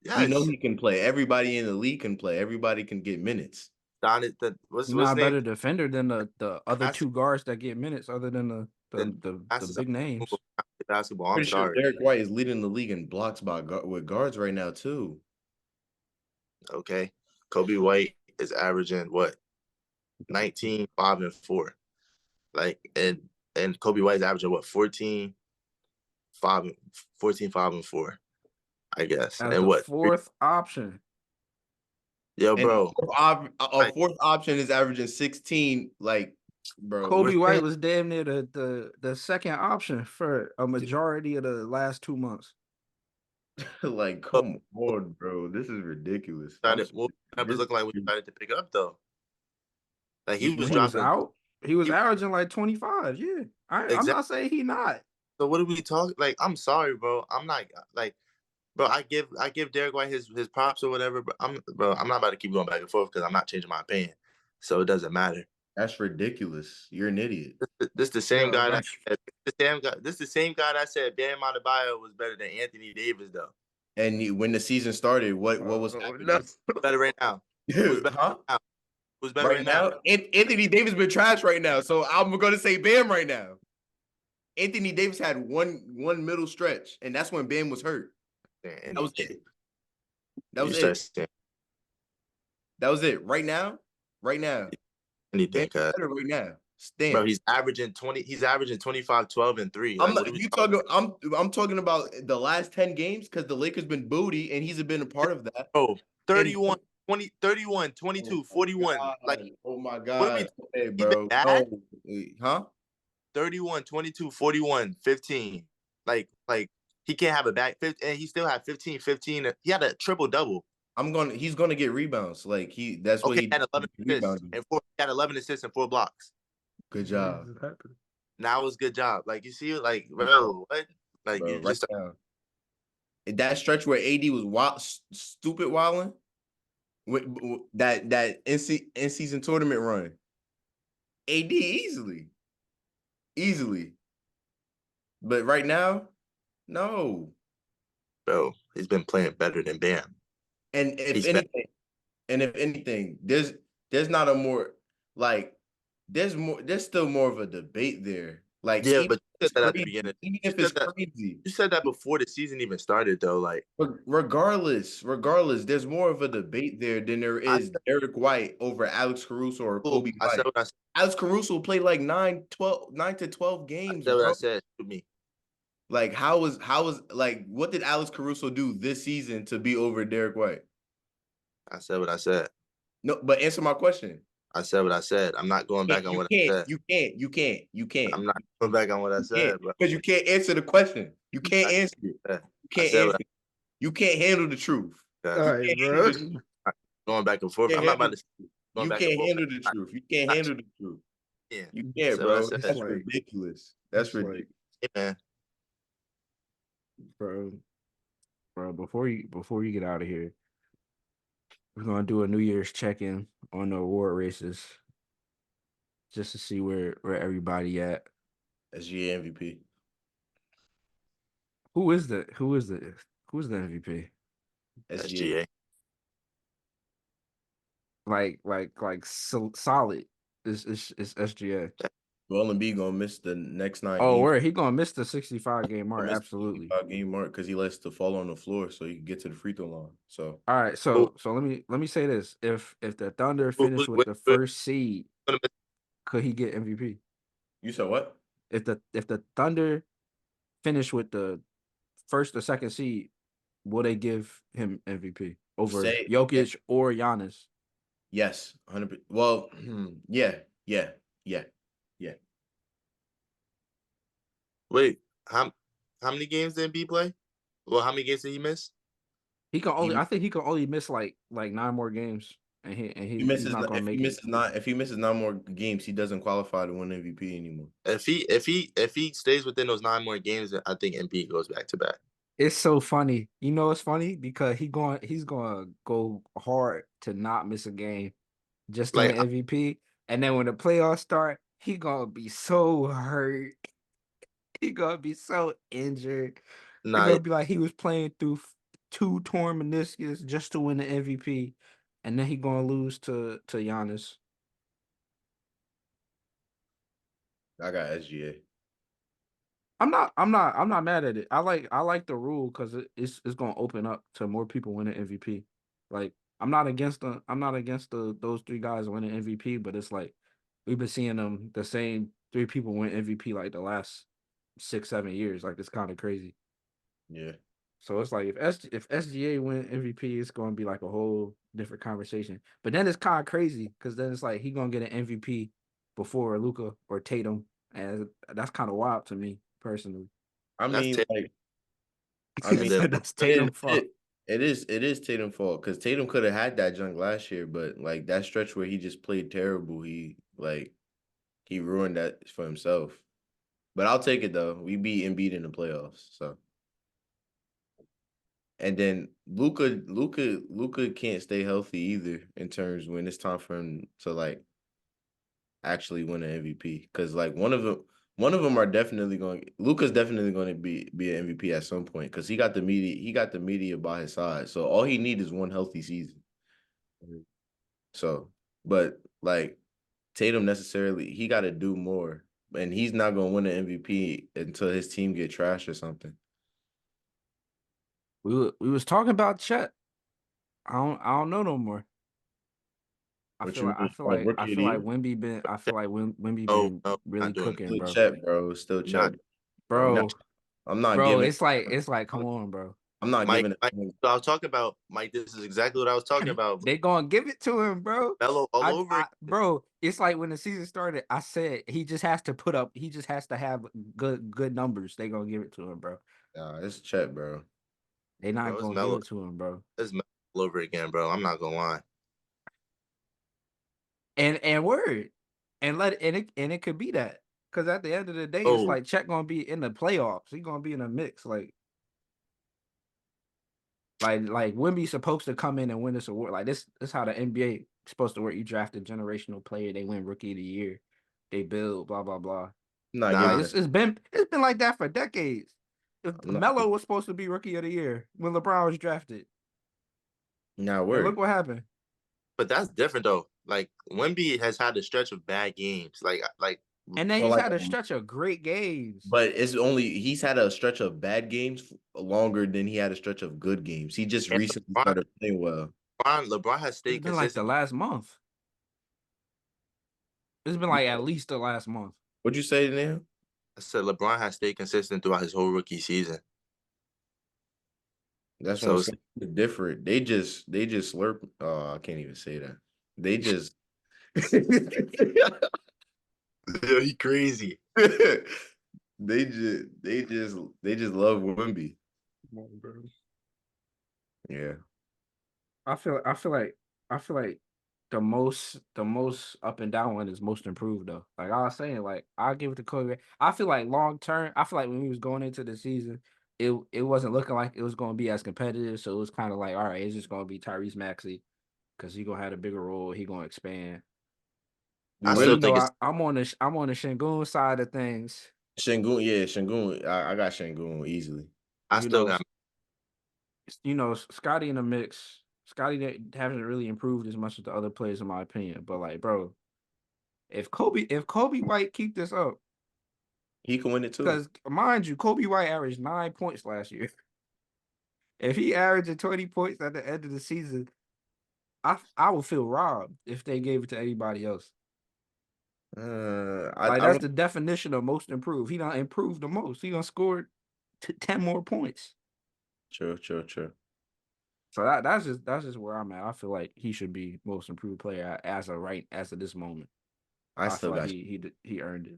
yes, We know yes. he can play. Everybody in the league can play. Everybody can get minutes. What's He's his not a name? better defender than the other Bas- two guards that get minutes, other than The the passes big names. basketball. I'm Pretty sure sorry. Derek White is leading the league in blocks with guards right now too. Okay, Kobe White is averaging what 19, 5, and 4. Like and Kobe White's averaging what 14, 5, 14, 5, and 4. I guess. As And the what? fourth option. Yo, And bro. a fourth option is averaging 16. Like, bro, Kobe We're White saying was damn near the second option for a majority of the last 2 months. like, come on, bro. This is ridiculous. what numbers look like when he started to pick up though. Like he was When he was dropping. out, he was averaging like 25. Yeah, I'm Exactly. not saying he not. So what are we talking? Like, I'm sorry, bro. I'm not like, bro. I give Derek White his props or whatever, but I'm not about to keep going back and forth because I'm not changing my opinion. So it doesn't matter. That's ridiculous. You're an idiot. This the same Yo, guy bro. This the same guy that said Bam Adebayo was better than Anthony Davis though. And when the season started, what was happening? No. Who's better right now? Who's better Huh? right now? Who's better right now? Anthony Davis been trash right now, so I'm gonna say Bam right now. Anthony Davis had one middle stretch, and that's when Bam was hurt. That was it. That was it. That was it. Right now, Anything, Bam's better right now. Stand. Bro, he's averaging 25, 12, and 3. I'm Like, not, what are we you talking talking. I'm talking about the last 10 games because the Lakers been booty, and he's been a part of that. Bro, 31, And, 20, 31, 22, 41. Like, oh my what are we god, hey, He been bro, bad? no. Huh? 31, 22, 41, 15. Like he can't have a back 15, and he still had 15, 15. He had a triple double. He's gonna get rebounds. Like that's what Okay, he he had 11 assists and 4. He had 11 assists and 4 blocks. Good job. Now it was good job. Like you see, like bro, what? Like Bro, you right just now. That stretch where AD was wild, stupid wilding, with that in season tournament run, AD easily. But right now, no. bro, he's been playing better than Bam. And if anything, there's not a more like there's still more of a debate there. Like Yeah, even but if you said it's that at the crazy, beginning. even You if it's said that. crazy, You said that before the season even started, though. Like, regardless, there's more of a debate there than there I is Derek White over Alex Caruso or said, Kobe I said White. what I said. Alex Caruso played like 9 to 12 I games, said what I bro. said. Shoot me. Like how was like what did Alex Caruso do this season to be over Derek White? I said what I said. No, but answer my question. I said what I said. I'm not going back on what I said. You can't. I'm not going back on what I said, bro. Because you can't answer the question. You can't I answer it. said. You can't handle the truth. All Guys, right, bro. going back and forth. I'm not about to going You back and can't forth. handle the truth. You can't handle the truth. Yeah. You can't, So I bro. said, That's like- ridiculous. That's it's like- ridiculous. hey, man. Bro, before you get out of here, we're gonna do a New Year's check-in on the award races, just to see where everybody at. SGA MVP. Who is the MVP? SGA. SGA. Like solid is SGA. Joel Embiid gonna miss the next 9 Oh, games. where he gonna miss the 65 game mark? Miss the Absolutely. 65 game mark because he likes to fall on the floor so he can get to the free throw line. So All right, so let me say this: if the Thunder finish with the first seed, could he get MVP? you said what? If the Thunder finish with the first or second seed, will they give him MVP over Jokic or Giannis? Yes, 100%. Well, yeah. Wait, how many games did Embiid play? Well, how many games did he miss? I think he can only miss like 9 more games, and he's not gonna make it. If he misses 9 more games, he doesn't qualify to win MVP anymore. If he stays within those 9 more games, I think Embiid goes back to back. It's so funny. You know it's funny because he's gonna go hard to not miss a game just to Like, win MVP. And then when the playoffs start, he gonna be so hurt. He gonna be so injured. It's nah, gonna be like he was playing through 2 torn meniscus just to win the MVP, and then he gonna lose to Giannis. I got SGA. I'm not mad at it. I like the rule because it's gonna open up to more people winning MVP. Like I'm not against those 3 guys winning MVP, but it's like we've been seeing the same 3 people win MVP like the last 6-7 years. Like it's kind of crazy. Yeah. So it's like if SGA win MVP, it's gonna be like a whole different conversation. But then it's kind of crazy because then it's like he gonna get an MVP before Luka or Tatum, and that's kind of wild to me personally. I mean, And then That's Tatum's fault. it is Tatum's fault because Tatum could have had that junk last year, but like that stretch where he just played terrible, he ruined that for himself. But I'll take it though. We beat Embiid in the playoffs, so. And then Luka can't stay healthy either in terms when it's time for him to like actually win an MVP because like one of them are definitely going. Luka's definitely going to be an MVP at some point because he got the media by his side. So all he needs is one healthy season. So, but like Tatum necessarily, he got to do more, and he's not going to win an MVP until his team get trashed or something. We was talking about Chet. I don't know no more. I feel like Wemby been really cooking, bro. Chet, bro. Still Chet, bro. I'm not bro. giving. It's like, come on, bro. I'm not Mike, giving it. Mike, I was talking about Mike. This is exactly what I was talking about. They gonna give it to him, bro. Melo all over, bro. It's like when the season started. I said he just has to put up. He just has to have good numbers. They gonna give it to him, bro. Nah, it's Chet, bro. They not gonna give it to him, bro. It's Melo all over again, bro. I'm not gonna lie. And word, and it could be that because at the end of the day, it's like Chet gonna be in the playoffs. He gonna be in a mix, like Wemby's supposed to come in and win this award. Like this is how the NBA is supposed to work. You draft a generational player, they win Rookie of the Year, they build blah blah blah. It's been like that for decades. If Melo was supposed to be Rookie of the Year when LeBron was drafted, now look what happened. But that's different though. Like Wemby has had a stretch of bad games, and then he's had a stretch of great games. But he's had a stretch of bad games longer than he had a stretch of good games. He just recently started playing well. LeBron has stayed It's been consistent. like the last month. It's been like at least the last month. What'd you say, Neil? I said LeBron has stayed consistent throughout his whole rookie season. That's so different. They just slurp. Oh, I can't even say that. They just. Yo, he crazy. They just love Wemby. Come on, bro. Yeah. I feel like the most up and down one is most improved though. Like I was saying, like I'll give it to Kobe. I feel like long term, I feel like when we was going into the season, it wasn't looking like it was gonna be as competitive. So it was kind of like, all right, it's just gonna be Tyrese Maxey because he gonna have a bigger role, he gonna expand. I But still you When know, think it's. I'm on the Şengün side of things. Şengün, yeah, Şengün, I got Şengün easily. I You still know, got. Scotty in the mix. Scotty haven't really improved as much as the other players in my opinion. But like, bro, if Kobe White keep this up, He can win it too. because mind you, Kobe White averaged 9 points last year. If he averaged 20 points at the end of the season, I would feel robbed if they gave it to anybody else. Like I that's don't. the definition of most improved. He done improved the most. He done scored 10 more points. True. So that's just where I'm at. I feel like he should be most improved player as of this moment. I I feel still like got. he earned it.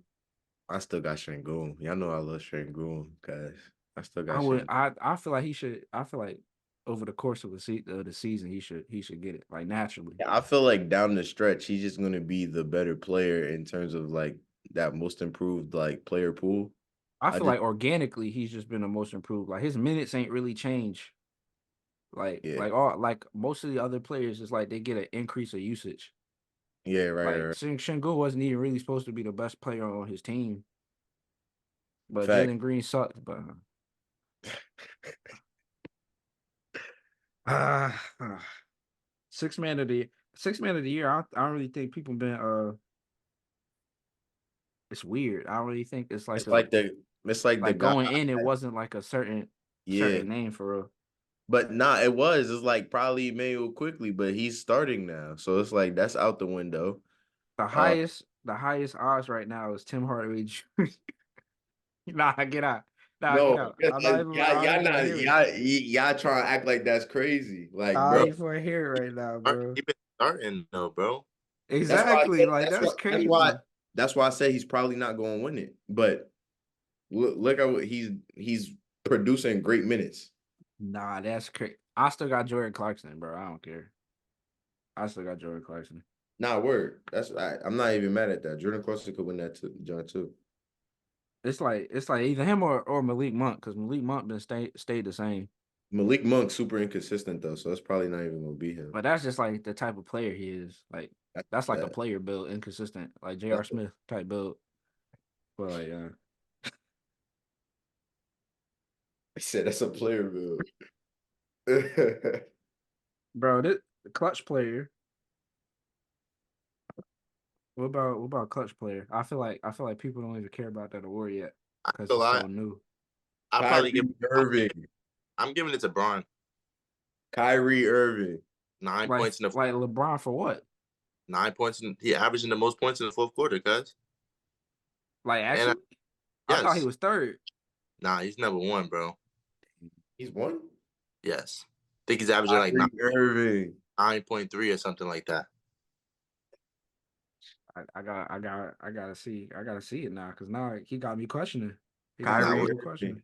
I still got Şengün. Y'all know I love Şengün, guys. I still got I would Şengün. I feel like he should. I feel like over the course of the season he should get it like naturally. I feel like down the stretch, he's just gonna be the better player in terms of like that most improved like player pool. I I feel just like organically he's just been the most improved. Like his minutes ain't really changed. yeah. Like most of the other players, it's like they get an increase of usage. Yeah, Like right. Şengün wasn't even really supposed to be the best player on his team, but Fact. Jalen Green sucked. But uh, uh, six man of the six man of the year. I don't really think people been It's weird. I don't really think it's like It's a like the like guy. going in. It wasn't like a Yeah, certain name for real. but nah, it was. It's like probably Emmanuel quickly, but he's starting now, so it's like that's out the window. Uh, The highest odds right now is Tim Hardaway Jr. Nah, get out. Nah, get no, out. because I y'all, don't y'all even want to not hear it. y'all trying to act like that's crazy, like I bro. don't even want to hear it right now, bro. He been starting though, bro. That's why I Exactly. said, Like that's why that's that's why crazy. that's why I say he's probably not going to win it. But look at what he's producing great minutes. Nah, that's crazy. I still got Jordan Clarkson, bro. I don't care. I still got Jordan Clarkson. Nah, word. I'm not even mad at that. Jordan Clarkson could win that too, John too. It's like either him or Malik Monk because Malik Monk been stayed the same. Malik Monk super inconsistent though, so that's probably not even gonna be him. But that's just like the type of player he is. Like That, that's like a that player build, inconsistent, like J.R. that's Smith type build. But like, I said that's a player build. bro, this the clutch player. What about clutch player? I feel like people don't even care about that award yet I because feel it's I so new. I probably give. Kyrie Irving. I'm giving it to Braun. Kyrie Irving. 9 points in the Like LeBron for what? 9 points. He averaging the most points in the fourth quarter, cuz. Like And actually, I thought he yes, was third. nah, he's number one, bro. He's one. Yes, I think he's averaging like Kyrie Irving. 9.3 or something like that. I gotta see it now because now he got me questioning. He got me Nah, Kyrie real Irving. questioning.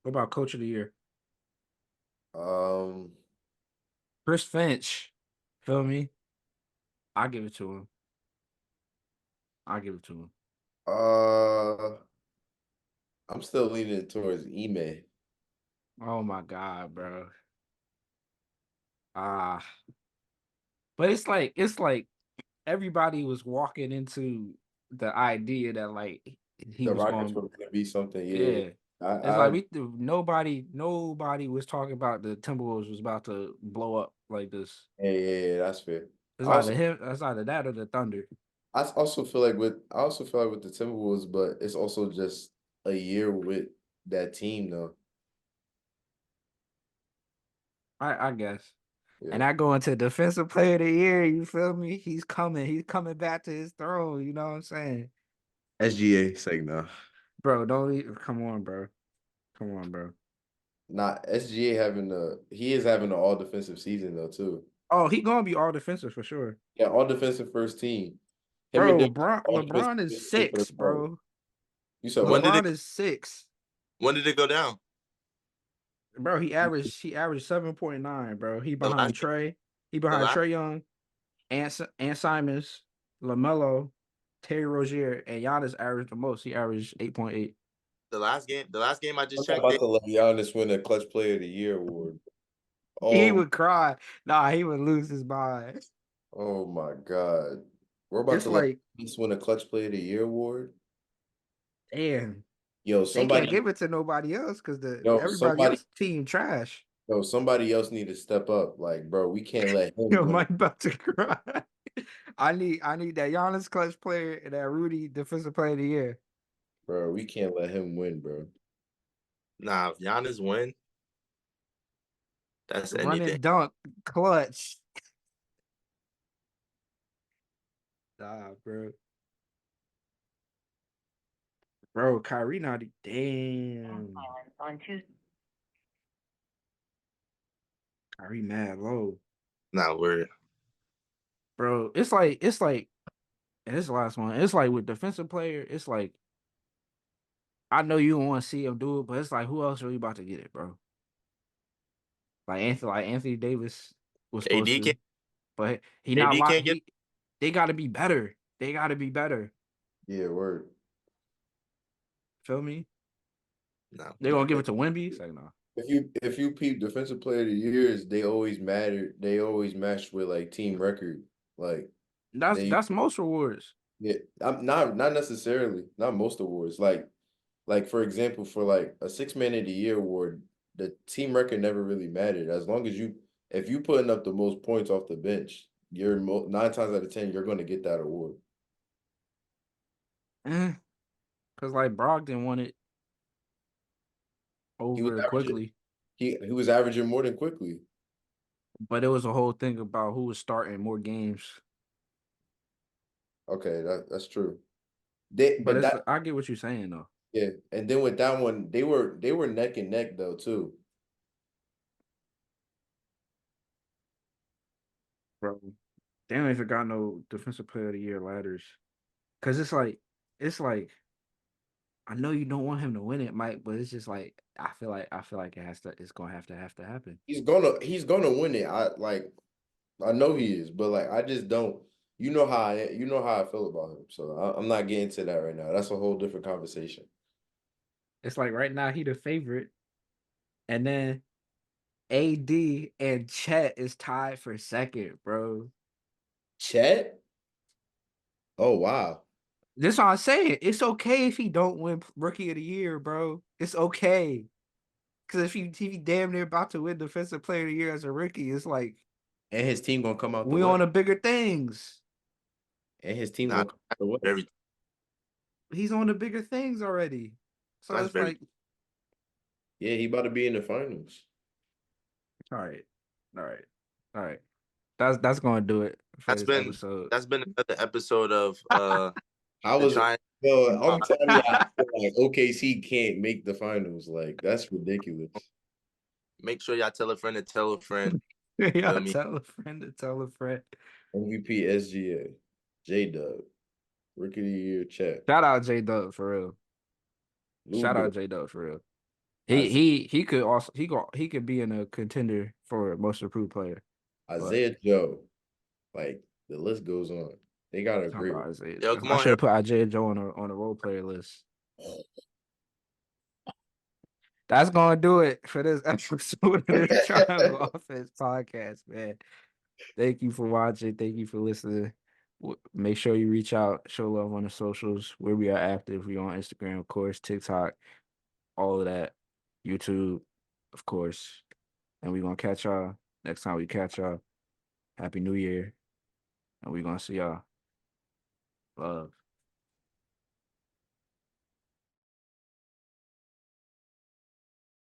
What about coach of the year? Um. Chris Finch. Feel me? I give it to him. I give it to him. Uh. I'm still leaning towards Ime. Oh my god, bro. Ah, but it's like everybody was walking into the idea that like he The was Rockets going. were going to be something. Yeah. Yeah, it's I like nobody was talking about the Timberwolves was about to blow up like this. yeah, that's fair. I also It's either that or the Thunder. I also feel like with the Timberwolves, but it's also just a year with that team though. I guess. Yeah. And I go into defensive player of the year. You feel me? He's coming. He's coming back to his throne. You know what I'm saying, SGA saying no. bro? Don't even, come on, bro. Come on, bro. Not SGA he is having an all defensive season though too. Oh, he gonna be all defensive for sure, Yeah, all defensive first team. Him and bro. them all defensive LeBron is first team for the 6, Suns. bro. You said When what? did LeBron it is 6. when did it go down? Bro, he averaged 7.9, bro. He The behind last Trey. He the behind last Trey Young, Ant Simons, LaMelo, Terry Rozier, and Giannis averaged the most. He averaged 8.8. the last game I I'm just not checked about it. to let Giannis win a Clutch Player of the Year award. He Oh, would cry. Nah, he would lose his mind. oh my God. We're about It's to let like, Giannis win a Clutch Player of the Year award. damn, Yo, they can't somebody, give it to nobody else because yo, everybody somebody, else team trash. yo, somebody else need to step up. Like, bro, we can't let him Yo, win. Mike about to cry. I need that Giannis clutch player and that Rudy defensive player of the year. Bro, we can't let him win, bro. Nah, if Giannis win, that's Run anything. and dunk, clutch. Nah, bro. Bro, Kyrie not damn. Kyrie mad low. Nah, we're Bro, it's like, and this is the last one. It's like with defensive player, it's like I know you don't want to see him do it, but it's like who else really about to get it, bro? Like Anthony Davis was supposed AD to, can't but he not AD locked. can't get They gotta be better. They gotta be better. Yeah, word. Feel me? nah. They gonna give it to Wemby? It's like no. If you peep Defensive Player of the Years, they always matter. They always match with like team record. Like That's they that's most rewards. yeah, I'm not necessarily not most awards. Like for example, for like a six man of the year award, the team record never really mattered. As long as if you putting up the most points off the bench, you're 9 times out of 10 you're going to get that award. Cause like Brogdon won it He was over averaging quickly, he was averaging more than quickly. but it was a whole thing about who was starting more games. Okay, that's true. But But it's that I get what you're saying though, yeah, and then with that one, they were neck and neck though too. bro. They don't even got no defensive player of the year ladders. Cause it's like I know you don't want him to win it, Mike, but it's just like I feel like it's gonna have to happen. He's gonna win it. I know he is, but like I just don't. You know how I feel about him. So I'm not getting to that right now. That's a whole different conversation. It's like right now he the favorite, and then AD and Chet is tied for second, bro. Chet? Oh wow. This what I'm saying. It's okay if he don't win Rookie of the Year, bro. It's okay. Because if he damn near about to win Defensive Player of the Year as a rookie, it's like And his team gonna come out the we on West. to bigger things. And his team Nah, gonna come out the West. very He's on the bigger things already. So that's it's very like, Yeah, he about to be in the finals. all right, all right, all right. That's gonna do it for that's this been episode. that's been another episode of I the was trying. Yo, I'm telling you, I feel like OKC can't make the finals. Like that's ridiculous. Make sure y'all tell a friend to tell a friend. Y'all Feel me? tell a friend to tell a friend. MVP SGA, J Dub, Rookie of the Year, Chet, Shout out J Dub for real. Lou Shout out Dub, J Dub for real. He Isaiah, he he could also he could be in a contender for most improved player. But Isaiah Joe. Like the list goes on. They got a talking great. about Isaiah Yo, Joe. come I on, should Harold. have put Isaiah Joe on a role player list. That's gonna do it for this episode of the Triangle Offense Podcast, man. Thank you for watching. Thank you for listening. Make sure you reach out, show love on the socials where we are active. We on Instagram, of course, TikTok, all of that, YouTube, of course. And we're gonna catch y'all next time we catch y'all. Happy New Year. And we're gonna see y'all. Love.